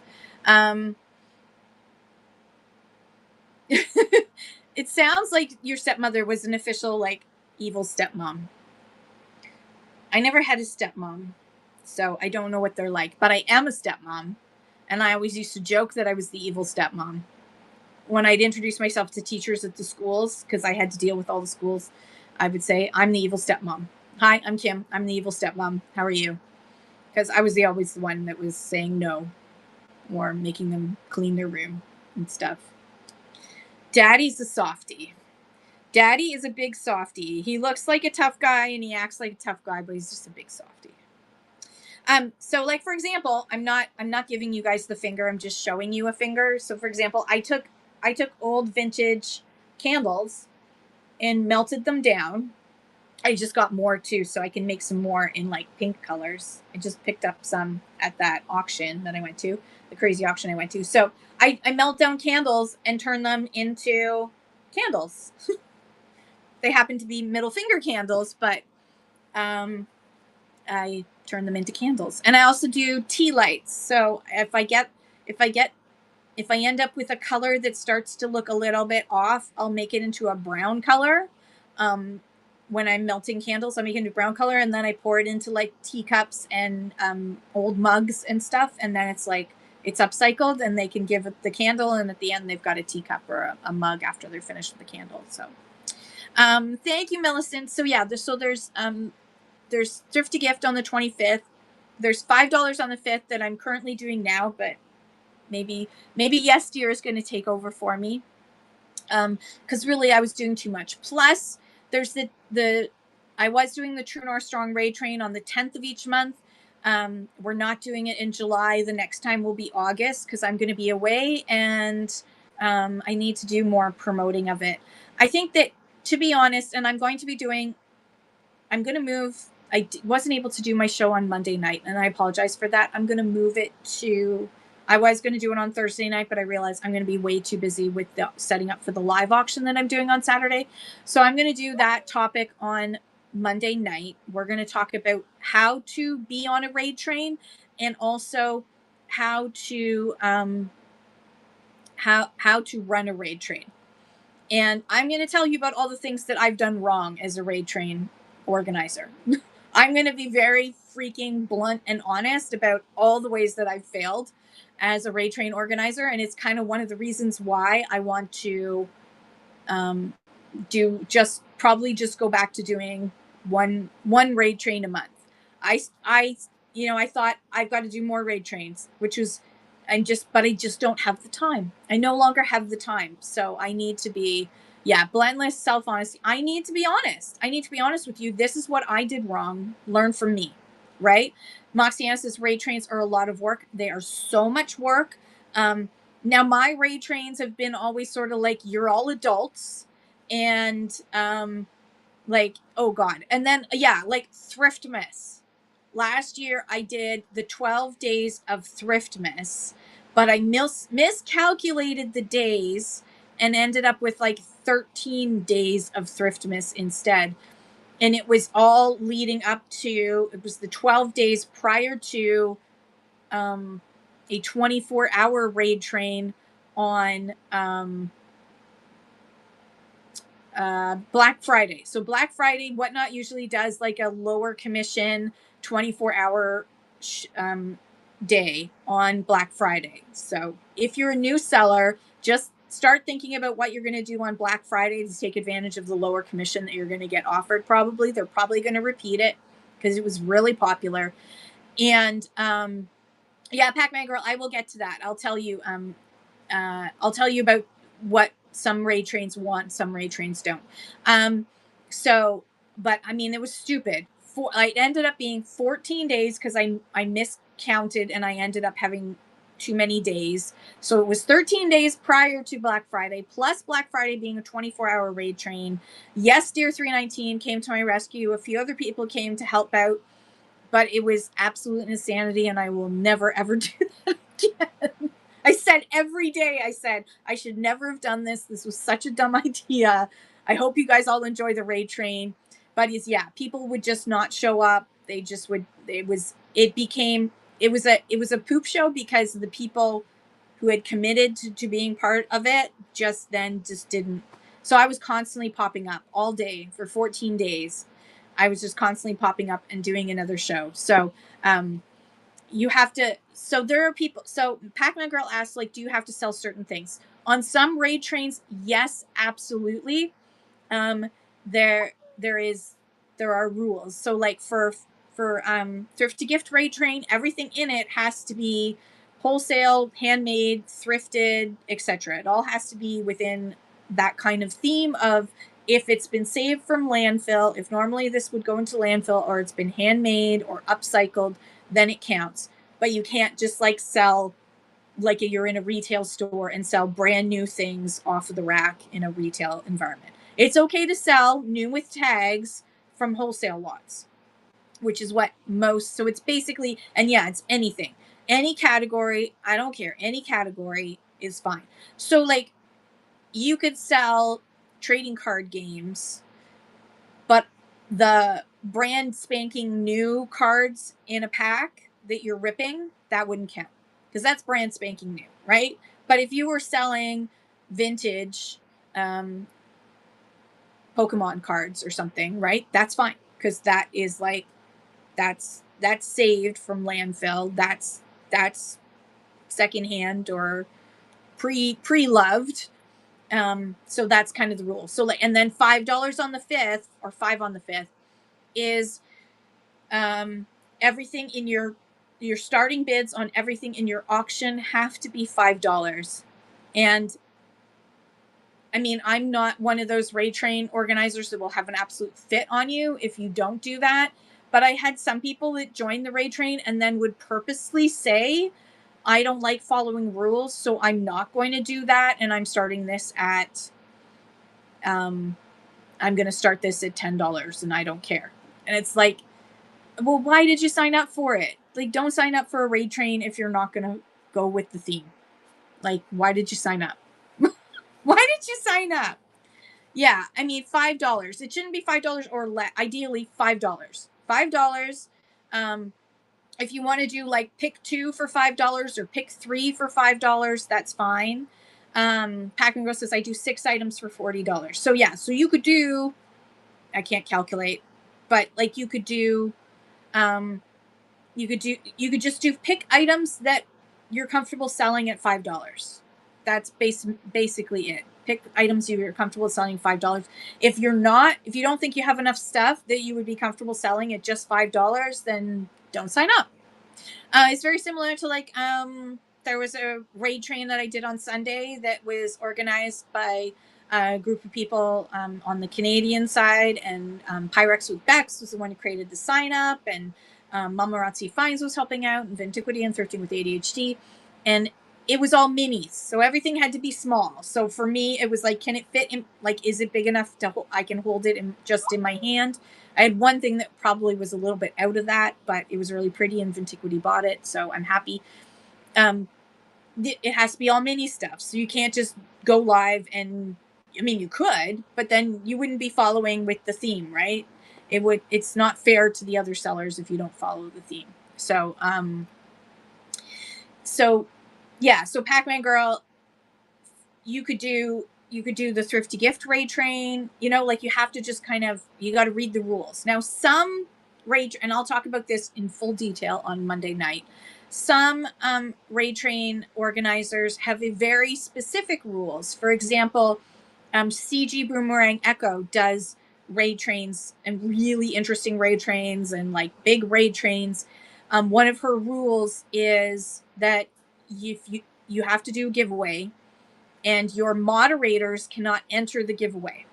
It sounds like your stepmother was an official, like, evil stepmom. I never had a stepmom, so I don't know what they're like, but I am a stepmom, and I always used to joke that I was the evil stepmom. When I'd introduce myself to teachers at the schools, because I had to deal with all the schools, I would say, I'm the evil stepmom. Hi, I'm Kim. I'm the evil stepmom. How are you? Because I was always the one that was saying no or making them clean their room and stuff. Daddy's a softie. Daddy is a big softie. He looks like a tough guy and he acts like a tough guy, but he's just a big softie. So like, for example, I'm not giving you guys the finger, I'm just showing you a finger. So for example, I took old vintage candles and melted them down. I just got more too, so I can make some more in like pink colors. I just picked up some at that auction that I went to, the crazy auction I went to. So I melt down candles and turn them into candles. They happen to be middle finger candles, but I turn them into candles. And I also do tea lights. So if I end up with a color that starts to look a little bit off, I'll make it into a brown color. When I'm melting candles, I make it into brown color, and then I pour it into like teacups and old mugs and stuff. And then it's like, it's upcycled and they can give it the candle. And at the end, they've got a teacup or a mug after they're finished with the candle. So thank you, Millicent. So yeah, there's Thrift to Gift on the 25th. There's $5 on the 5th that I'm currently doing now, but maybe Yes Dear is going to take over for me. Because really I was doing too much. Plus, there's I was doing the True North Strong Raid Train on the 10th of each month. We're not doing it in July. The next time will be August because I'm going to be away, and I need to do more promoting of it. I think that, to be honest, and I'm going to move. I wasn't able to do my show on Monday night, and I apologize for that. I'm going to move it to, I was going to do it on Thursday night, but I realized I'm going to be way too busy with the setting up for the live auction that I'm doing on Saturday. So I'm going to do that topic on Monday night. We're going to talk about how to be on a raid train, and also how to how to run a raid train. And I'm going to tell you about all the things that I've done wrong as a raid train organizer. I'm going to be very freaking blunt and honest about all the ways that I've failed as a raid train organizer. And it's kind of one of the reasons why I want to probably just go back to doing one raid train a month. I thought I've got to do more raid trains, but I just don't have the time. I no longer have the time. So I need to be, blendless self-honesty. I need to be honest. I need to be honest with you. This is what I did wrong. Learn from me, right? Moxiana says raid trains are a lot of work. They are so much work. Now my raid trains have been always sort of like, you're all adults, and like, oh God. And then, like Thriftmas. Last year I did the 12 days of Thriftmas, but I miscalculated the days and ended up with like 13 days of Thriftmas instead. And it was all leading up to, it was the 12 days prior to a 24-hour raid train on Black Friday. So Black Friday, Whatnot usually does like a lower commission 24-hour day on Black Friday. So if you're a new seller, just start thinking about what you're going to do on Black Friday to take advantage of the lower commission that you're going to get offered. Probably they're probably going to repeat it because it was really popular. And Pac-Man Girl, I will get to that. I'll tell you about what some raid trains want, some raid trains don't. But I mean, it was stupid. It ended up being 14 days because I miscounted and I ended up having too many days. So it was 13 days prior to Black Friday, plus Black Friday being a 24-hour raid train. Yes, Dear 319 came to my rescue. A few other people came to help out. but it was absolute insanity, and I will never ever do that again. I said every day, I said, I should never have done this. This was such a dumb idea. I hope you guys all enjoy the raid train. But yeah, people would just not show up. They just would, it was a poop show because the people who had committed to being part of it just didn't. So I was constantly popping up all day for 14 days. I was just constantly popping up and doing another show. So, you have to, so there are people, so Pac-Man Girl asked, like, do you have to sell certain things on some raid trains? Yes, absolutely. um there there are rules. So like for thrift to gift raid train, everything in it has to be wholesale, handmade, thrifted, etc. It all has to be within that kind of theme of, if it's been saved from landfill, if normally this would go into landfill, or it's been handmade or upcycled, then it counts. But you can't just like sell, like you're in a retail store and sell brand new things off of the rack in a retail environment. It's okay to sell new with tags from wholesale lots, which is what most, so it's basically, and yeah, it's anything, any category, I don't care, any category is fine. So like, you could sell trading card games, but the brand spanking new cards in a pack that you're ripping, that wouldn't count, because that's brand spanking new, right? But if you were selling vintage Pokemon cards or something, right? That's fine, because that is like, that's saved from landfill. That's secondhand or pre-loved. So that's kind of the rule. So like, and then $5 on the fifth, or 5 on the fifth, is everything in your starting bids on everything in your auction have to be $5. And I mean, I'm not one of those raid train organizers that will have an absolute fit on you if you don't do that. But I had some people that joined the raid train and then would purposely say, I don't like following rules, so I'm not going to do that. And I'm starting this at, I'm going to start this at $10 and I don't care. And it's like, well, why did you sign up for it? Like, don't sign up for a raid train if you're not going to go with the theme. Like, why did you sign up? Why did you sign up? Yeah, I mean, $5. It shouldn't be $5 or less. Ideally, $5. $5. If you want to do like pick 2 for $5 or pick 3 for $5, that's fine. Pack and Go says I do 6 items for $40. So yeah, so you could do, I can't calculate, but like you could do, you could just do pick items that you're comfortable selling at $5. That's basically it. Pick items you're comfortable selling $5. If you don't think you have enough stuff that you would be comfortable selling at just $5, then don't sign up. It's very similar to like, there was a raid train that I did on Sunday that was organized by a group of people on the Canadian side, and Pyrex with Bex was the one who created the sign up, and Mamarazzi Finds was helping out, and Vintiquity and Thrifting with ADHD, and it was all minis, so everything had to be small. So for me, it was like, can it fit in? Like, is it big enough to I can hold it just in my hand? I had one thing that probably was a little bit out of that, but it was really pretty, and Vintiquity bought it, so I'm happy. It has to be all mini stuff, so you can't just go live and, I mean, you could, but then you wouldn't be following with the theme, right? It's not fair to the other sellers if you don't follow the theme. So yeah, so Pac-Man Girl, you could do the Thrift to Gift raid train, like you have to just kind of, you got to read the rules. Now some raid, and I'll talk about this in full detail on Monday night, some raid train organizers have a very specific rules. For example, CG Boomerang Echo does raid trains, and really interesting raid trains, and like big raid trains. One of her rules is that if you have to do a giveaway, and your moderators cannot enter the giveaway.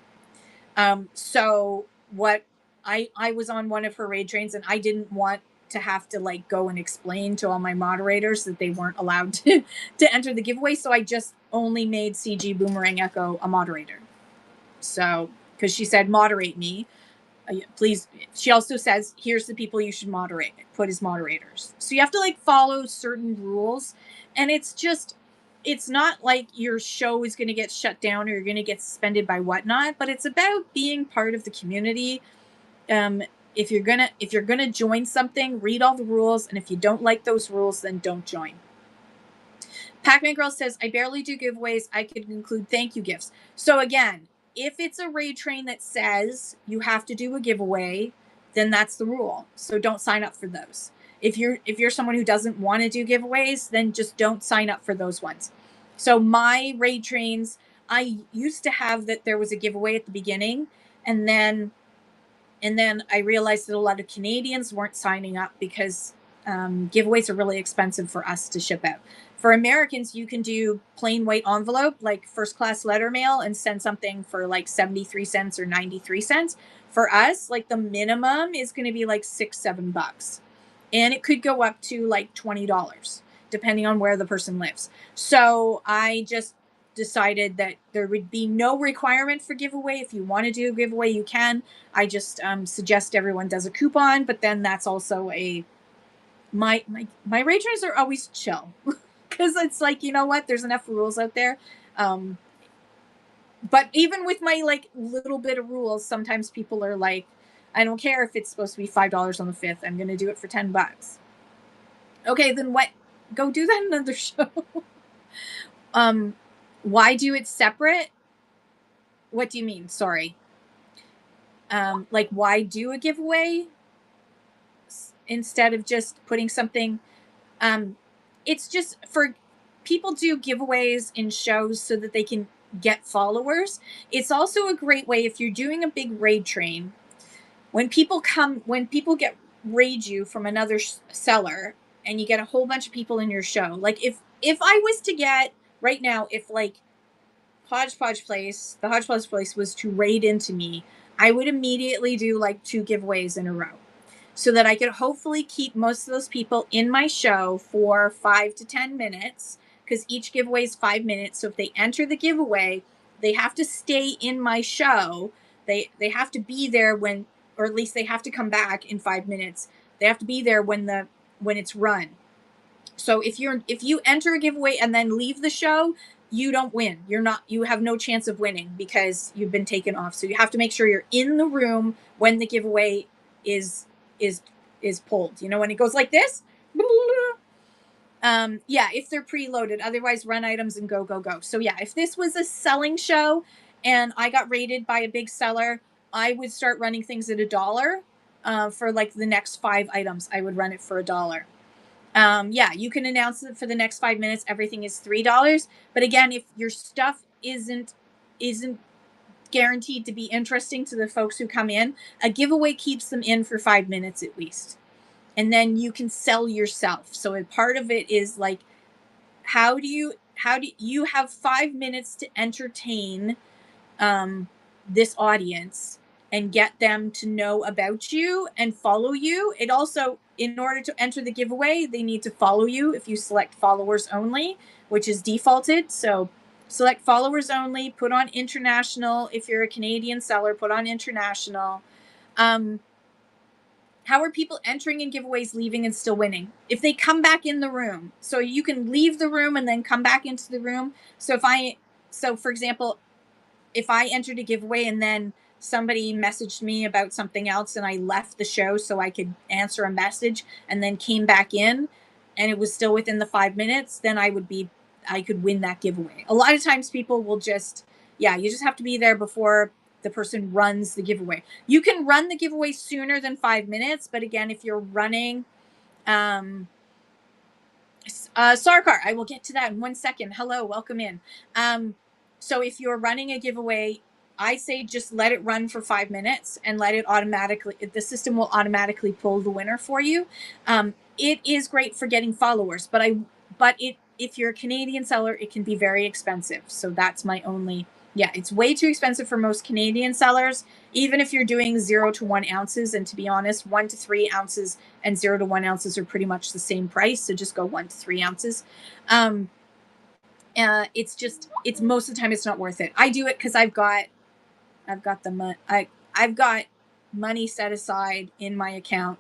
So what I was on one of her raid trains, and I didn't want to have to like go and explain to all my moderators that they weren't allowed to enter the giveaway. So I just only made CG Boomerang Echo a moderator. So, because she said moderate me, please. She also says, here's the people you should moderate, put as moderators. So you have to like follow certain rules. And it's not like your show is going to get shut down or you're going to get suspended by whatnot, but it's about being part of the community. If you're gonna join something, read all the rules, and if you don't like those rules, then don't join. Pac-Man Girl says, I barely do giveaways. I could include thank you gifts. So again, if it's a raid train that says you have to do a giveaway, then that's the rule. So don't sign up for those. If you're someone who doesn't want to do giveaways, then just don't sign up for those ones. So my raid trains, I used to have that there was a giveaway at the beginning, and then I realized that a lot of Canadians weren't signing up because giveaways are really expensive for us to ship out. For Americans, you can do plain white envelope, like first class letter mail, and send something for like 73 cents or 93 cents. For us, like the minimum is going to be like $6-7. And it could go up to like $20, depending on where the person lives. So I just decided that there would be no requirement for giveaway. If you want to do a giveaway, you can. I just suggest everyone does a coupon, but then that's also my raid trains are always chill because it's like, you know what, there's enough rules out there. But even with my like little bit of rules, sometimes people are like, I don't care if it's supposed to be $5 on the 5th. I'm going to do it for $10. Okay, then what? Go do that another show. Why do it separate? What do you mean? Sorry. Like why do a giveaway instead of just putting something? It's just for people do giveaways in shows so that they can get followers. It's also a great way if you're doing a big raid train. When people get raid you from another seller and you get a whole bunch of people in your show, like if I was to get right now, if like the Hodgepodge Place was to raid into me, I would immediately do like 2 giveaways in a row so that I could hopefully keep most of those people in my show for 5 to 10 minutes because each giveaway is 5 minutes. So if they enter the giveaway, they have to stay in my show. They have to be there when, or at least they have to come back in 5 minutes. They have to be there when it's run. So if you enter a giveaway and then leave the show, you don't win. You have no chance of winning because you've been taken off. So you have to make sure you're in the room when the giveaway is pulled. You know, when it goes like this. Yeah, if they're preloaded. Otherwise, run items and go. So yeah, if this was a selling show and I got rated by a big seller, I would start running things at $1 for like the next 5 items. I would run it for $1. Yeah, you can announce it for the next 5 minutes. Everything is $3. But again, if your stuff isn't guaranteed to be interesting to the folks who come in, a giveaway keeps them in for 5 minutes at least. And then you can sell yourself. So a part of it is like, how do you have 5 minutes to entertain this audience and get them to know about you and follow you. It also, in order to enter the giveaway, they need to follow you if you select followers only, which is defaulted. So select followers only, put on international. If you're a Canadian seller, put on international. How are people entering in giveaways, leaving, and still winning? If they come back in the room. So you can leave the room and then come back into the room. So for example, if I entered a giveaway and then somebody messaged me about something else and I left the show so I could answer a message and then came back in and it was still within the 5 minutes, then I could win that giveaway. A lot of times people will you just have to be there before the person runs the giveaway. You can run the giveaway sooner than 5 minutes, but again, if you're running, Sarkar, I will get to that in 1 second. Hello, welcome in. So if you're running a giveaway, I say just let it run for 5 minutes and the system will automatically pull the winner for you. It is great for getting followers, but if you're a Canadian seller, it can be very expensive. So that's my only, it's way too expensive for most Canadian sellers, even if you're doing 0 to 1 ounces. And to be honest, 1 to 3 ounces and 0 to 1 ounces are pretty much the same price. So just go 1 to 3 ounces. It's most of the time it's not worth it. I do it because I've got money set aside in my account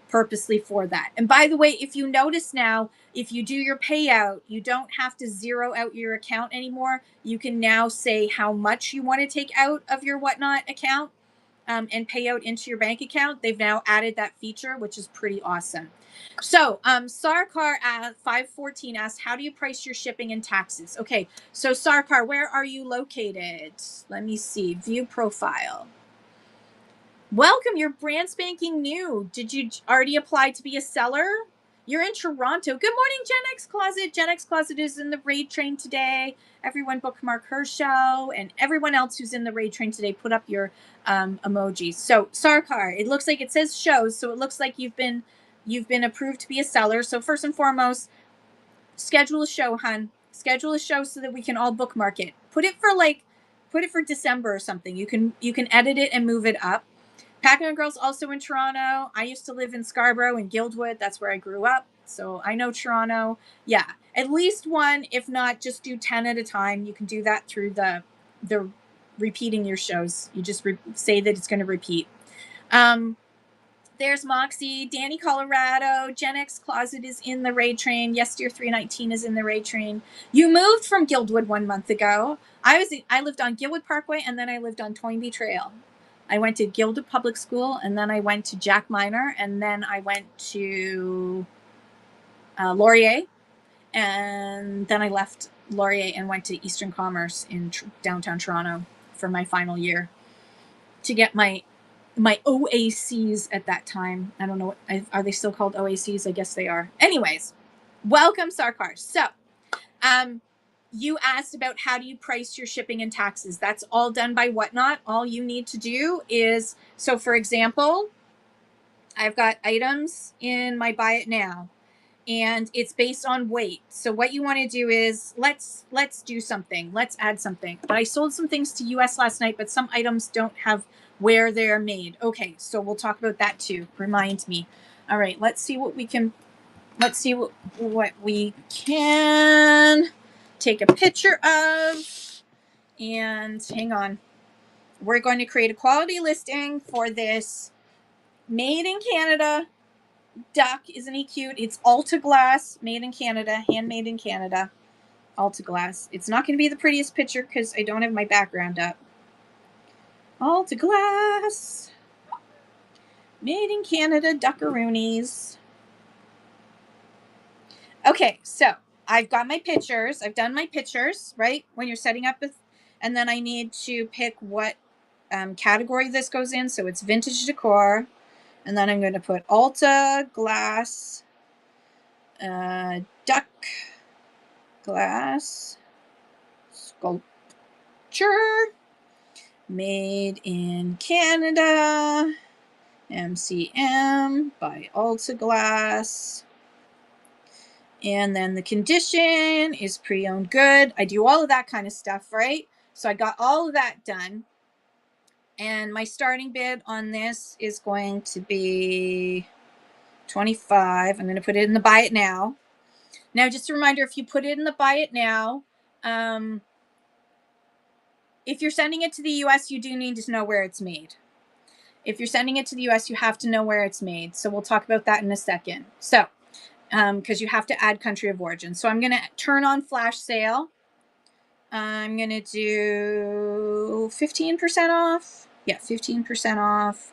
purposely for that. And by the way, if you notice now, if you do your payout, you don't have to zero out your account anymore. You can now say how much you want to take out of your Whatnot account and pay out into your bank account. They've now added that feature, which is pretty awesome. So Sarkar at 514 asks, how do you price your shipping and taxes? Okay, so Sarkar, where are you located? Let me see, view profile. Welcome, you're brand spanking new. Did you already apply to be a seller? You're in Toronto. Good morning, Gen X Closet. Gen X Closet is in the raid train today. Everyone bookmark her show, and everyone else who's in the raid train today, put up your emojis. So Sarkar, it looks like it says shows, so it looks like you've been approved to be a seller. So first and foremost, schedule a show, hun. Schedule a show so that we can all bookmark it. Put it for December or something. You can edit it and move it up. Packing Girl's also in Toronto. I used to live in Scarborough and Guildwood. That's where I grew up. So I know Toronto. Yeah, at least one. If not, just do 10 at a time. You can do that through the repeating your shows. You just say that it's going to repeat. There's Moxie, Danny, Colorado. Gen X Closet is in the raid train. Yes, Dear 319 is in the raid train. You moved from Guildwood 1 month ago. I lived on Guildwood Parkway, and then I lived on Toynbee Trail. I went to Guildwood Public School, and then I went to Jack Minor, and then I went to Laurier, and then I left Laurier and went to Eastern Commerce in downtown Toronto for my final year to get my OACs at that time. I don't know. Are they still called OACs? I guess they are. Anyways, welcome, Sarkar. So, you asked about how do you price your shipping and taxes. That's all done by Whatnot. All you need to do is, so for example, I've got items in my Buy It Now, and it's based on weight. So what you want to do is let's do something. Let's add something. But I sold some things to US last night, but some items don't have where they're made. Okay, so we'll talk about that too. Remind me. All right, let's see what we can take a picture of. And hang on. We're going to create a quality listing for this made in Canada duck. Isn't he cute? It's Alta Glass, made in Canada, handmade in Canada. Alta Glass. It's not going to be the prettiest picture because I don't have my background up. Alta Glass, made in Canada, duckaroonies. Okay, so I've got my pictures. I've done my pictures, right? When you're setting up and then I need to pick what category this goes in. So it's vintage decor. And then I'm going to put Alta Glass, duck glass sculpture, made in Canada, MCM by Alta Glass. And then the condition is pre-owned good. I do all of that kind of stuff, right? So I got all of that done. And my starting bid on this is going to be $25. I'm going to put it in the Buy It Now. Now, just a reminder, if you put it in the Buy It Now, if you're sending it to the US, you do need to know where it's made. If you're sending it to the US, you have to know where it's made. So we'll talk about that in a second. So, because you have to add country of origin. So I'm going to turn on flash sale. I'm going to do 15% off. Yeah, 15% off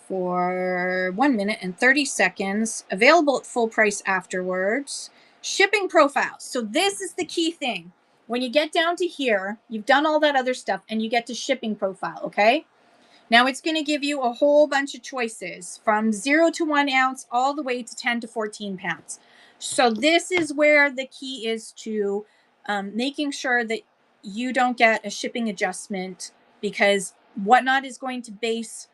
for 1 minute and 30 seconds. Available at full price afterwards. Shipping profile. So this is the key thing. When you get down to here, you've done all that other stuff and you get to shipping profile, okay? Now it's going to give you a whole bunch of choices from 0 to 1 ounce all the way to 10 to 14 pounds. So this is where the key is to making sure that you don't get a shipping adjustment, because Whatnot is going to base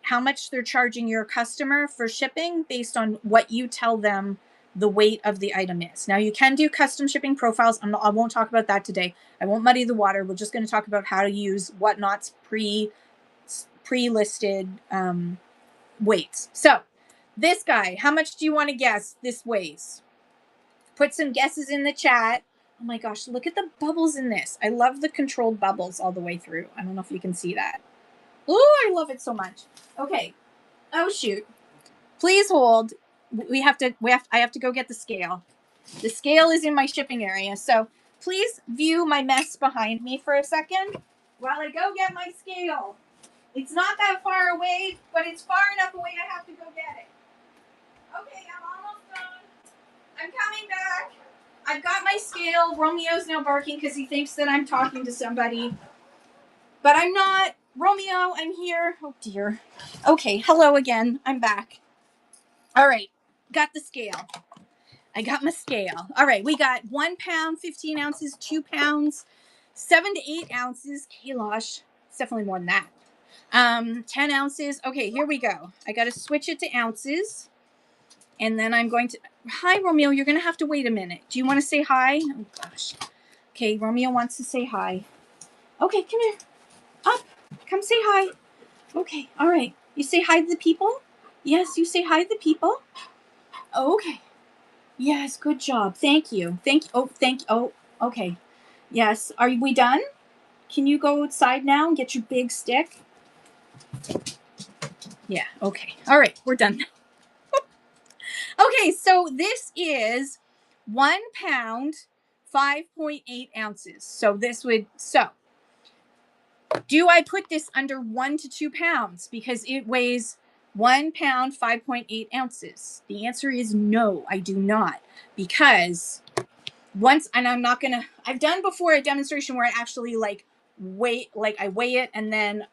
how much they're charging your customer for shipping based on what you tell them the weight of the item is. Now you can do custom shipping profiles. I won't talk about that today. I won't muddy the water. We're just going to talk about how to use Whatnot's pre-listed weights. So this guy, how much do you want to guess this weighs? Put some guesses in the chat. Oh my gosh, look at the bubbles in this. I love the controlled bubbles all the way through. I don't know if you can see that. Oh, I love it so much. Okay. Oh shoot. Please hold. I have to go get the scale. The scale is in my shipping area. So please view my mess behind me for a second while I go get my scale. It's not that far away, but it's far enough away I have to go get it. Okay, I'm almost done. I'm coming back. I've got my scale. Romeo's now barking because he thinks that I'm talking to somebody. But I'm not. Romeo, I'm here. Oh dear. Okay, hello again. I'm back. All right, got the scale. I got my scale. All right, we got 1 pound, 15 ounces, 2 pounds, 7 to 8 ounces. Kalosh, it's definitely more than that. 10 ounces. Okay, here we go. I got to switch it to ounces. And then I'm going to. Hi, Romeo. You're going to have to wait a minute. Do you want to say hi? Oh, gosh. Okay, Romeo wants to say hi. Okay, come here. Up. Come say hi. Okay, all right. You say hi to the people? Yes, you say hi to the people. Okay. Yes, good job. Thank you. Thank you. Oh, thank you. Oh, okay. Yes. Are we done? Can you go outside now and get your big stick? Yeah, okay. All right, we're done. Okay, so this is 1 pound, 5.8 ounces. So do I put this under 1 to 2 pounds because it weighs 1 pound, 5.8 ounces? The answer is no, I do not. Because and I've done before a demonstration where I actually I weigh it and then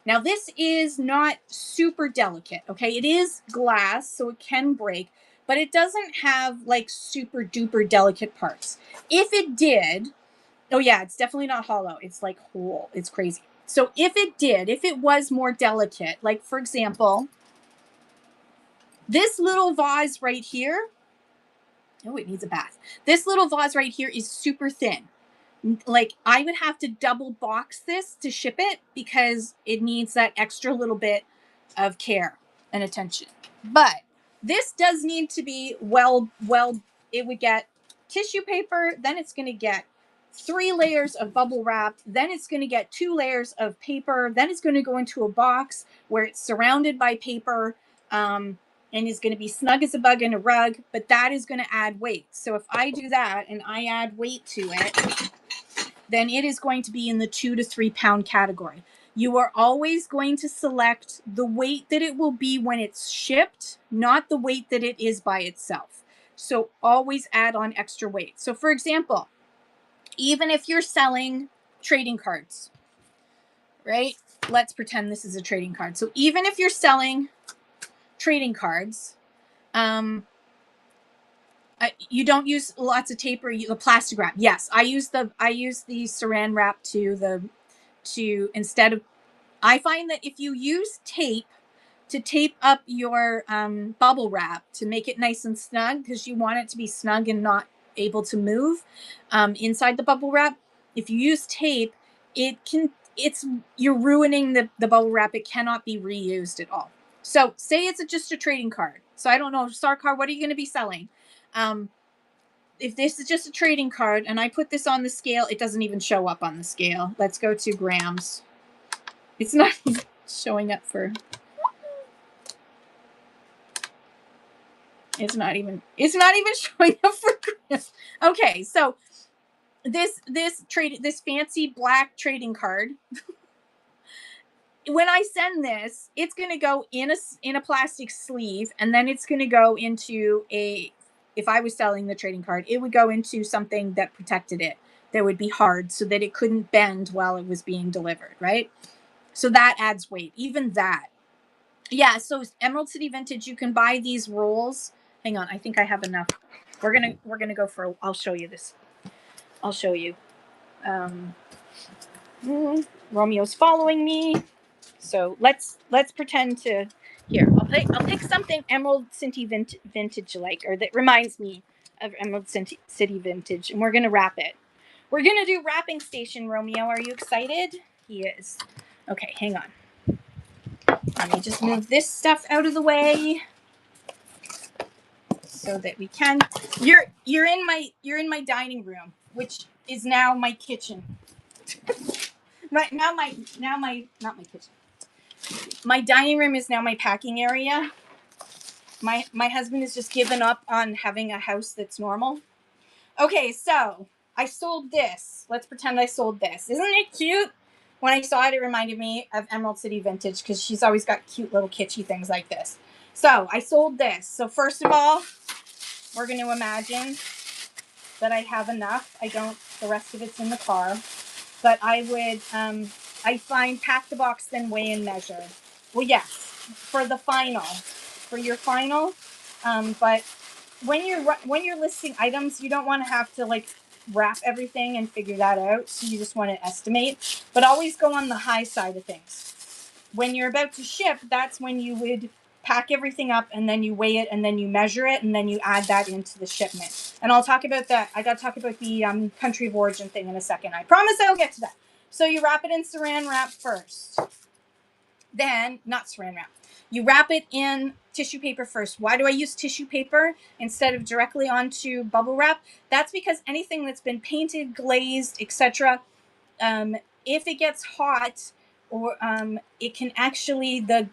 now this is not super delicate, okay? It is glass, so it can break, but it doesn't have like super duper delicate parts. If it did, oh yeah, it's definitely not hollow. It's like whole. It's crazy. So if it was more delicate, like for example, this little vase right here, oh, it needs a bath. This little vase right here is super thin. Like I would have to double box this to ship it because it needs that extra little bit of care and attention. But this does need to be it would get tissue paper, then it's going to get 3 layers of bubble wrap, then it's going to get 2 layers of paper, then it's going to go into a box where it's surrounded by paper, and is going to be snug as a bug in a rug, but that is going to add weight. So if I do that and I add weight to it, then it is going to be in the 2 to 3 pound category. You are always going to select the weight that it will be when it's shipped, not the weight that it is by itself. So always add on extra weight. So for example, even if you're selling trading cards, right? Let's pretend this is a trading card. So even if you're selling trading cards, you don't use lots of tape or the plastic wrap. Yes, I use the saran wrap instead of. I find that if you use tape to tape up your bubble wrap to make it nice and snug, because you want it to be snug and not able to move inside the bubble wrap. If you use tape, you're ruining the bubble wrap. It cannot be reused at all. So say it's just a trading card. So I don't know, Sarkar, what are you going to be selling? If this is just a trading card and I put this on the scale, it doesn't even show up on the scale. Let's go to grams. It's not showing up for. It's not even showing up for grams. Okay, so this fancy black trading card. When I send this, it's going to go in a plastic sleeve, and then it's going to go into if I was selling the trading card, it would go into something that protected it, that would be hard so that it couldn't bend while it was being delivered, right? So that adds weight, even that. Yeah, so Emerald City Vintage, you can buy these rolls. Hang on, I think I have enough. We're gonna go for. I'll show you this. I'll show you. Romeo's following me. So let's pretend to. Here, I'll pick something Emerald City Vintage like, or that reminds me of Emerald City Vintage, and we're gonna wrap it. We're gonna do wrapping station, Romeo. Are you excited? He is. Okay, hang on. Let me just move this stuff out of the way so that we can. You're in my dining room, which is now my kitchen. Not my kitchen. My dining room is now my packing area. My husband has just given up on having a house that's normal. Okay, so I sold this. Let's pretend I sold this. Isn't it cute? When I saw it, it reminded me of Emerald City Vintage because she's always got cute little kitschy things like this. So I sold this. So first of all, we're going to imagine that I have enough. I don't, the rest of it's in the car. But I would, I find pack the box, then weigh and measure. Well, yes, for the final, for your final. But when you're listing items, you don't want to have to like wrap everything and figure that out. So you just want to estimate, but always go on the high side of things. When you're about to ship, that's when you would pack everything up and then you weigh it and then you measure it and then you add that into the shipment. And I'll talk about that. I got to talk about the country of origin thing in a second. I promise I'll get to that. So you wrap it in saran wrap first. Then, not saran wrap. You wrap it in tissue paper first. Why do I use tissue paper instead of directly onto bubble wrap? That's because anything that's been painted, glazed, etc., if it gets hot, or it can actually the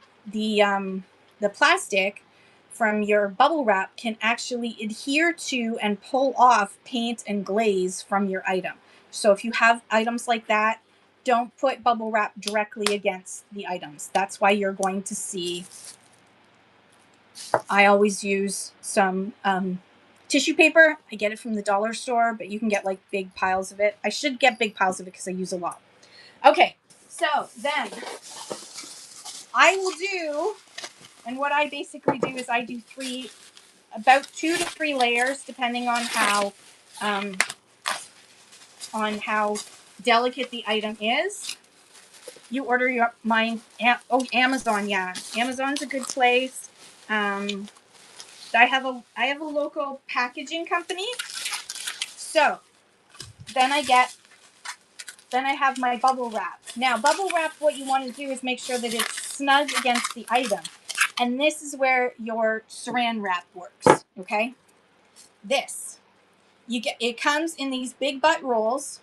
plastic from your bubble wrap can actually adhere to and pull off paint and glaze from your item. So if you have items like that, don't put bubble wrap directly against the items. That's why you're going to see, I always use some tissue paper. I get it from the dollar store, but you can get like big piles of it. I should get big piles of it because I use a lot. Okay, so then I will do, and what I basically do is I do about 2 to 3 layers, depending on how delicate the item is. You order Amazon. Yeah, Amazon's a good place. I have a local packaging company. So then I have my bubble wrap. Now, bubble wrap, what you want to do is make sure that it's snug against the item. And this is where your saran wrap works, okay? It comes in these big butt rolls.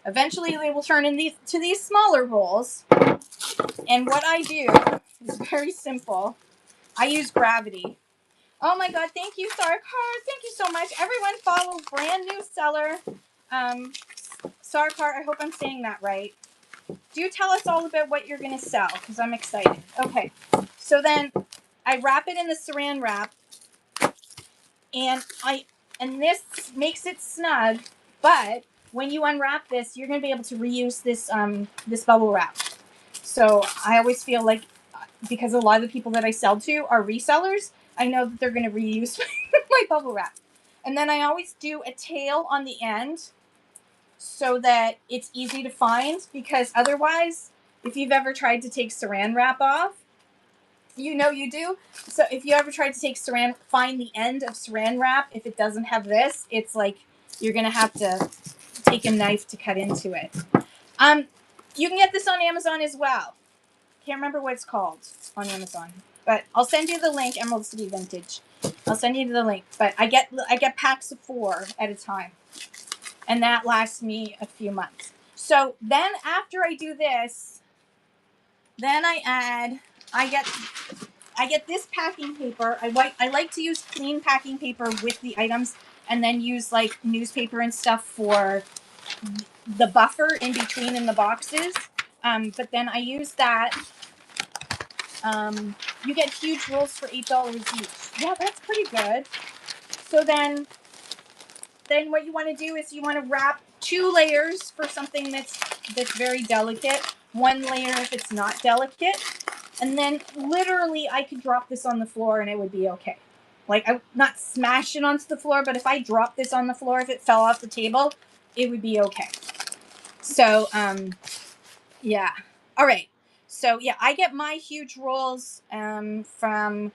Eventually, they will turn into these smaller rolls. And what I do is very simple. I use gravity. Oh my God, thank you, Sarkar. Thank you so much. Everyone follow brand new seller. Sarkar, I hope I'm saying that right. Do tell us all about what you're going to sell because I'm excited. Okay, so then I wrap it in the saran wrap, and this makes it snug. But when you unwrap this, you're going to be able to reuse this bubble wrap. So I always feel like, because a lot of the people that I sell to are resellers, I know that they're going to reuse my bubble wrap. And then I always do a tail on the end so that it's easy to find, because otherwise, if you've ever tried to take saran wrap off, you know you do. So if you ever tried to take find the end of saran wrap, if it doesn't have this, it's like you're going to have to take a knife to cut into it. You can get this on Amazon as well. Can't remember what it's called on Amazon, but I'll send you the link. Emerald City Vintage. I'll send you the link. But I get packs of 4 at a time, and that lasts me a few months. So then after I do this, then I get this packing paper. I like to use clean packing paper with the items, and then use like newspaper and stuff for the buffer in between in the boxes. But then I use that. You get huge rolls for $8 each. Yeah, that's pretty good. So then what you want to do is you want to wrap 2 layers for something that's very delicate. 1 layer if it's not delicate. And then literally I could drop this on the floor and it would be okay. Like, I not smash it onto the floor, but if I drop this on the floor, if it fell off the table, it would be okay. So, yeah. All right. So, yeah, I get my huge rolls from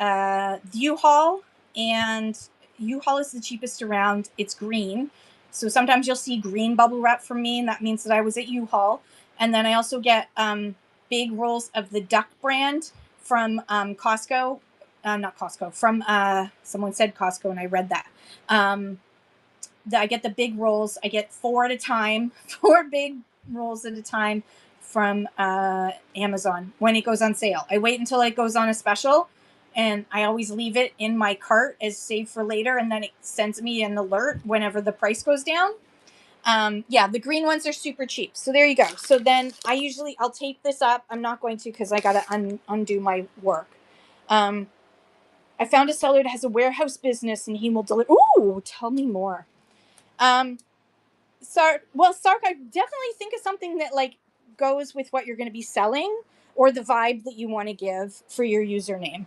U-Haul, and U-Haul is the cheapest around. It's green. So sometimes you'll see green bubble wrap from me, and that means that I was at U-Haul. And then I also get big rolls of the Duck brand from Costco. Not Costco. From, someone said Costco, and I read that. I get the big rolls. I get 4 at a time, 4 big rolls at a time from Amazon when it goes on sale. I wait until it goes on a special, and I always leave it in my cart as save for later, and then it sends me an alert whenever the price goes down. Yeah, the green ones are super cheap. So there you go. So then I'll tape this up. I'm not going to because I got to undo my work. I found a seller that has a warehouse business and he will deliver. Ooh, tell me more. Sark, I definitely think of something that like goes with what you're going to be selling or the vibe that you want to give for your username.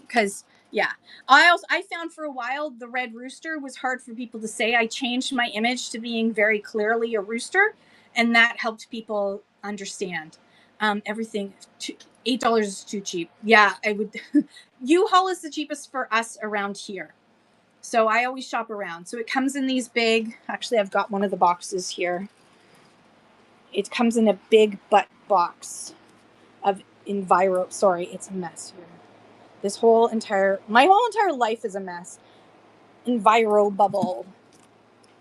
Because yeah, I found for a while the red rooster was hard for people to say. I changed my image to being very clearly a rooster, and that helped people understand. Everything $8 is too cheap. Yeah, I would. U-Haul is the cheapest for us around here, so I always shop around. So it comes in these big. Actually, I've got one of the boxes here. It comes in a big butt box of Enviro. Sorry, it's a mess here. My whole entire life is a mess. Enviro bubble.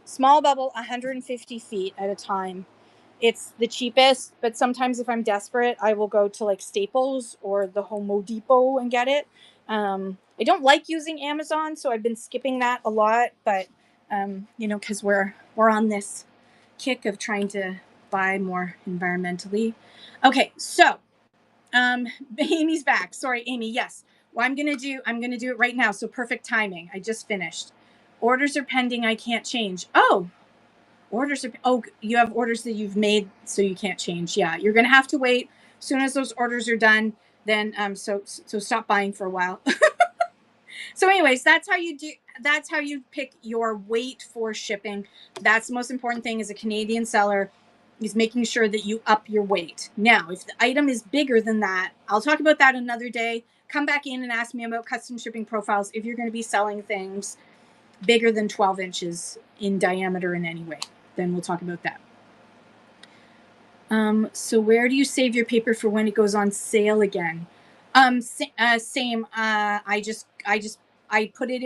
Small bubble, 150 feet at a time. It's the cheapest, but sometimes if I'm desperate, I will go to like Staples or the Home Depot and get it. I don't like using Amazon, so I've been skipping that a lot, but because we're on this kick of trying to buy more environmentally. Okay, so Amy's back. Sorry, Amy. Yes. Well, I'm gonna do it right now. So perfect timing. I just finished. Orders are pending. I can't change. Oh, you have orders that you've made, so you can't change. Yeah, you're gonna have to wait. As soon as those orders are done, then so stop buying for a while. So anyways, that's how you pick your weight for shipping. That's the most important thing as a Canadian seller, is making sure that you up your weight. Now, if the item is bigger than that, I'll talk about that another day. Come back in and ask me about custom shipping profiles if you're going to be selling things bigger than 12 inches in diameter in any way. Then we'll talk about that. So where do you save your paper for when it goes on sale again? Same. I put it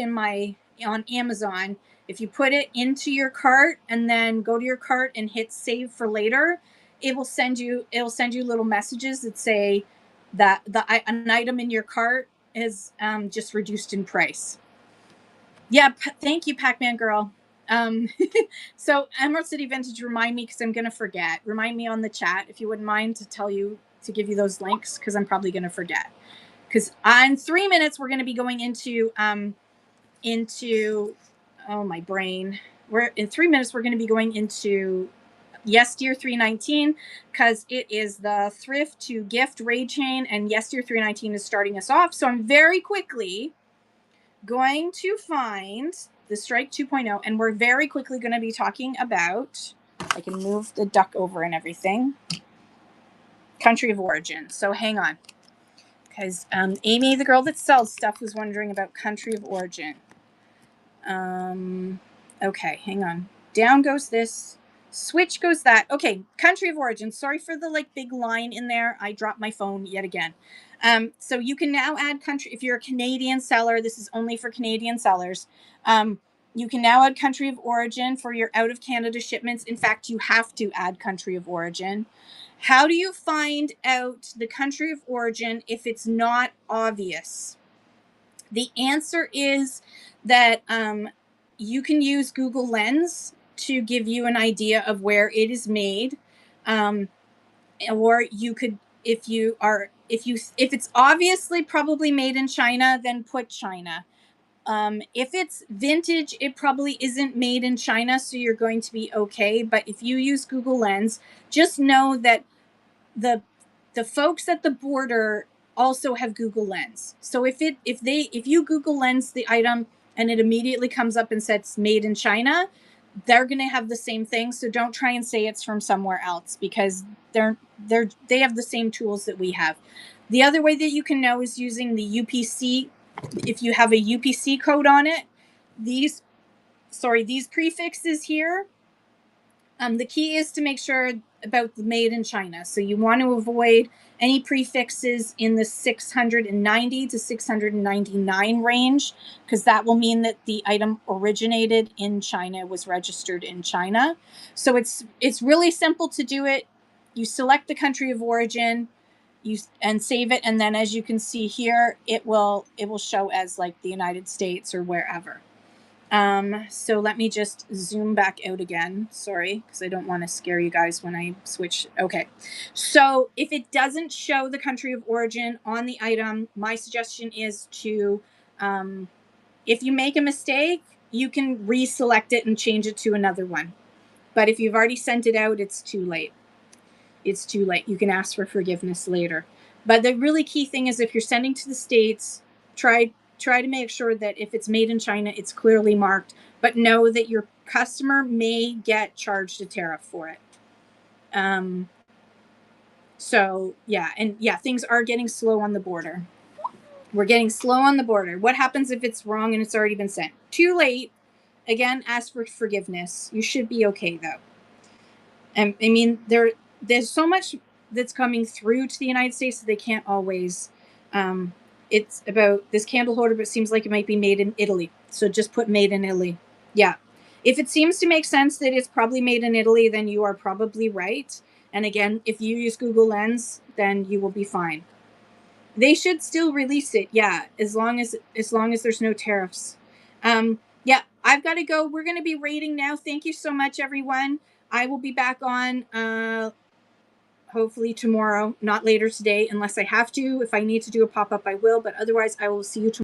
on Amazon. If you put it into your cart and then go to your cart and hit save for later, it'll send you little messages that say that an item in your cart is just reduced in price. Yeah, thank you, Pac-Man girl. So Emerald City Vintage, remind me because I'm gonna forget. Remind me on the chat if you wouldn't mind to give you those links because I'm probably gonna forget. Because in 3 minutes we're gonna be going into oh my brain. In 3 minutes we're gonna be going into Yes Dear 319 because it is the thrift to gift raid chain, and Yes Dear 319 is starting us off. So I'm very quickly going to find the Strike 2.0, and we're very quickly going to be talking about, I can move the duck over and everything, country of origin. So hang on, because Amy, the girl that sells stuff, was wondering about country of origin. Okay, hang on. Down goes this. Switch goes that. Okay, country of origin. Sorry for the big line in there. I dropped my phone yet again. So you can now add country. If you're a Canadian seller, this is only for Canadian sellers. You can now add country of origin for your out of Canada shipments. In fact, you have to add country of origin. How do you find out the country of origin if it's not obvious? The answer is that you can use Google Lens to give you an idea of where it is made, or you could, if it's obviously probably made in China, then put China. If it's vintage, it probably isn't made in China, so you're going to be okay. But if you use Google Lens, just know that the folks at the border also have Google Lens. So if you Google Lens the item and it immediately comes up and says made in China, they're going to have the same thing. So don't try and say it's from somewhere else because they have the same tools that we have. The other way that you can know is using the UPC. If you have a UPC code on it, these prefixes here, the key is to make sure about the made in China. So you want to avoid Any prefixes in the 690 to 699 range, because that will mean that the item originated in China, was registered in China. So it's really simple to do it. You select the country of origin, and save it, and then as you can see here, it will show as like the United States or wherever. So let me just zoom back out again. Sorry, because I don't want to scare you guys when I switch. Okay. So if it doesn't show the country of origin on the item, my suggestion is to, if you make a mistake, you can reselect it and change it to another one. But if you've already sent it out, it's too late. It's too late. You can ask for forgiveness later. But the really key thing is if you're sending to the States, try to make sure that if it's made in China, it's clearly marked, but know that your customer may get charged a tariff for it. So yeah, and yeah, things are getting slow on the border. We're getting slow on the border. What happens if it's wrong and it's already been sent? Too late. Again, ask for forgiveness. You should be okay though. And I mean, there's so much that's coming through to the United States that they can't always. It's about this candle holder, but it seems like it might be made in Italy. So just put made in Italy. Yeah. If it seems to make sense that it's probably made in Italy, then you are probably right. And again, if you use Google Lens, then you will be fine. They should still release it, yeah, as long as there's no tariffs. Yeah, I've got to go. We're going to be rating now. Thank you so much, everyone. I will be back on hopefully tomorrow, not later today, unless I have to. If I need to do a pop-up, I will. But otherwise, I will see you tomorrow.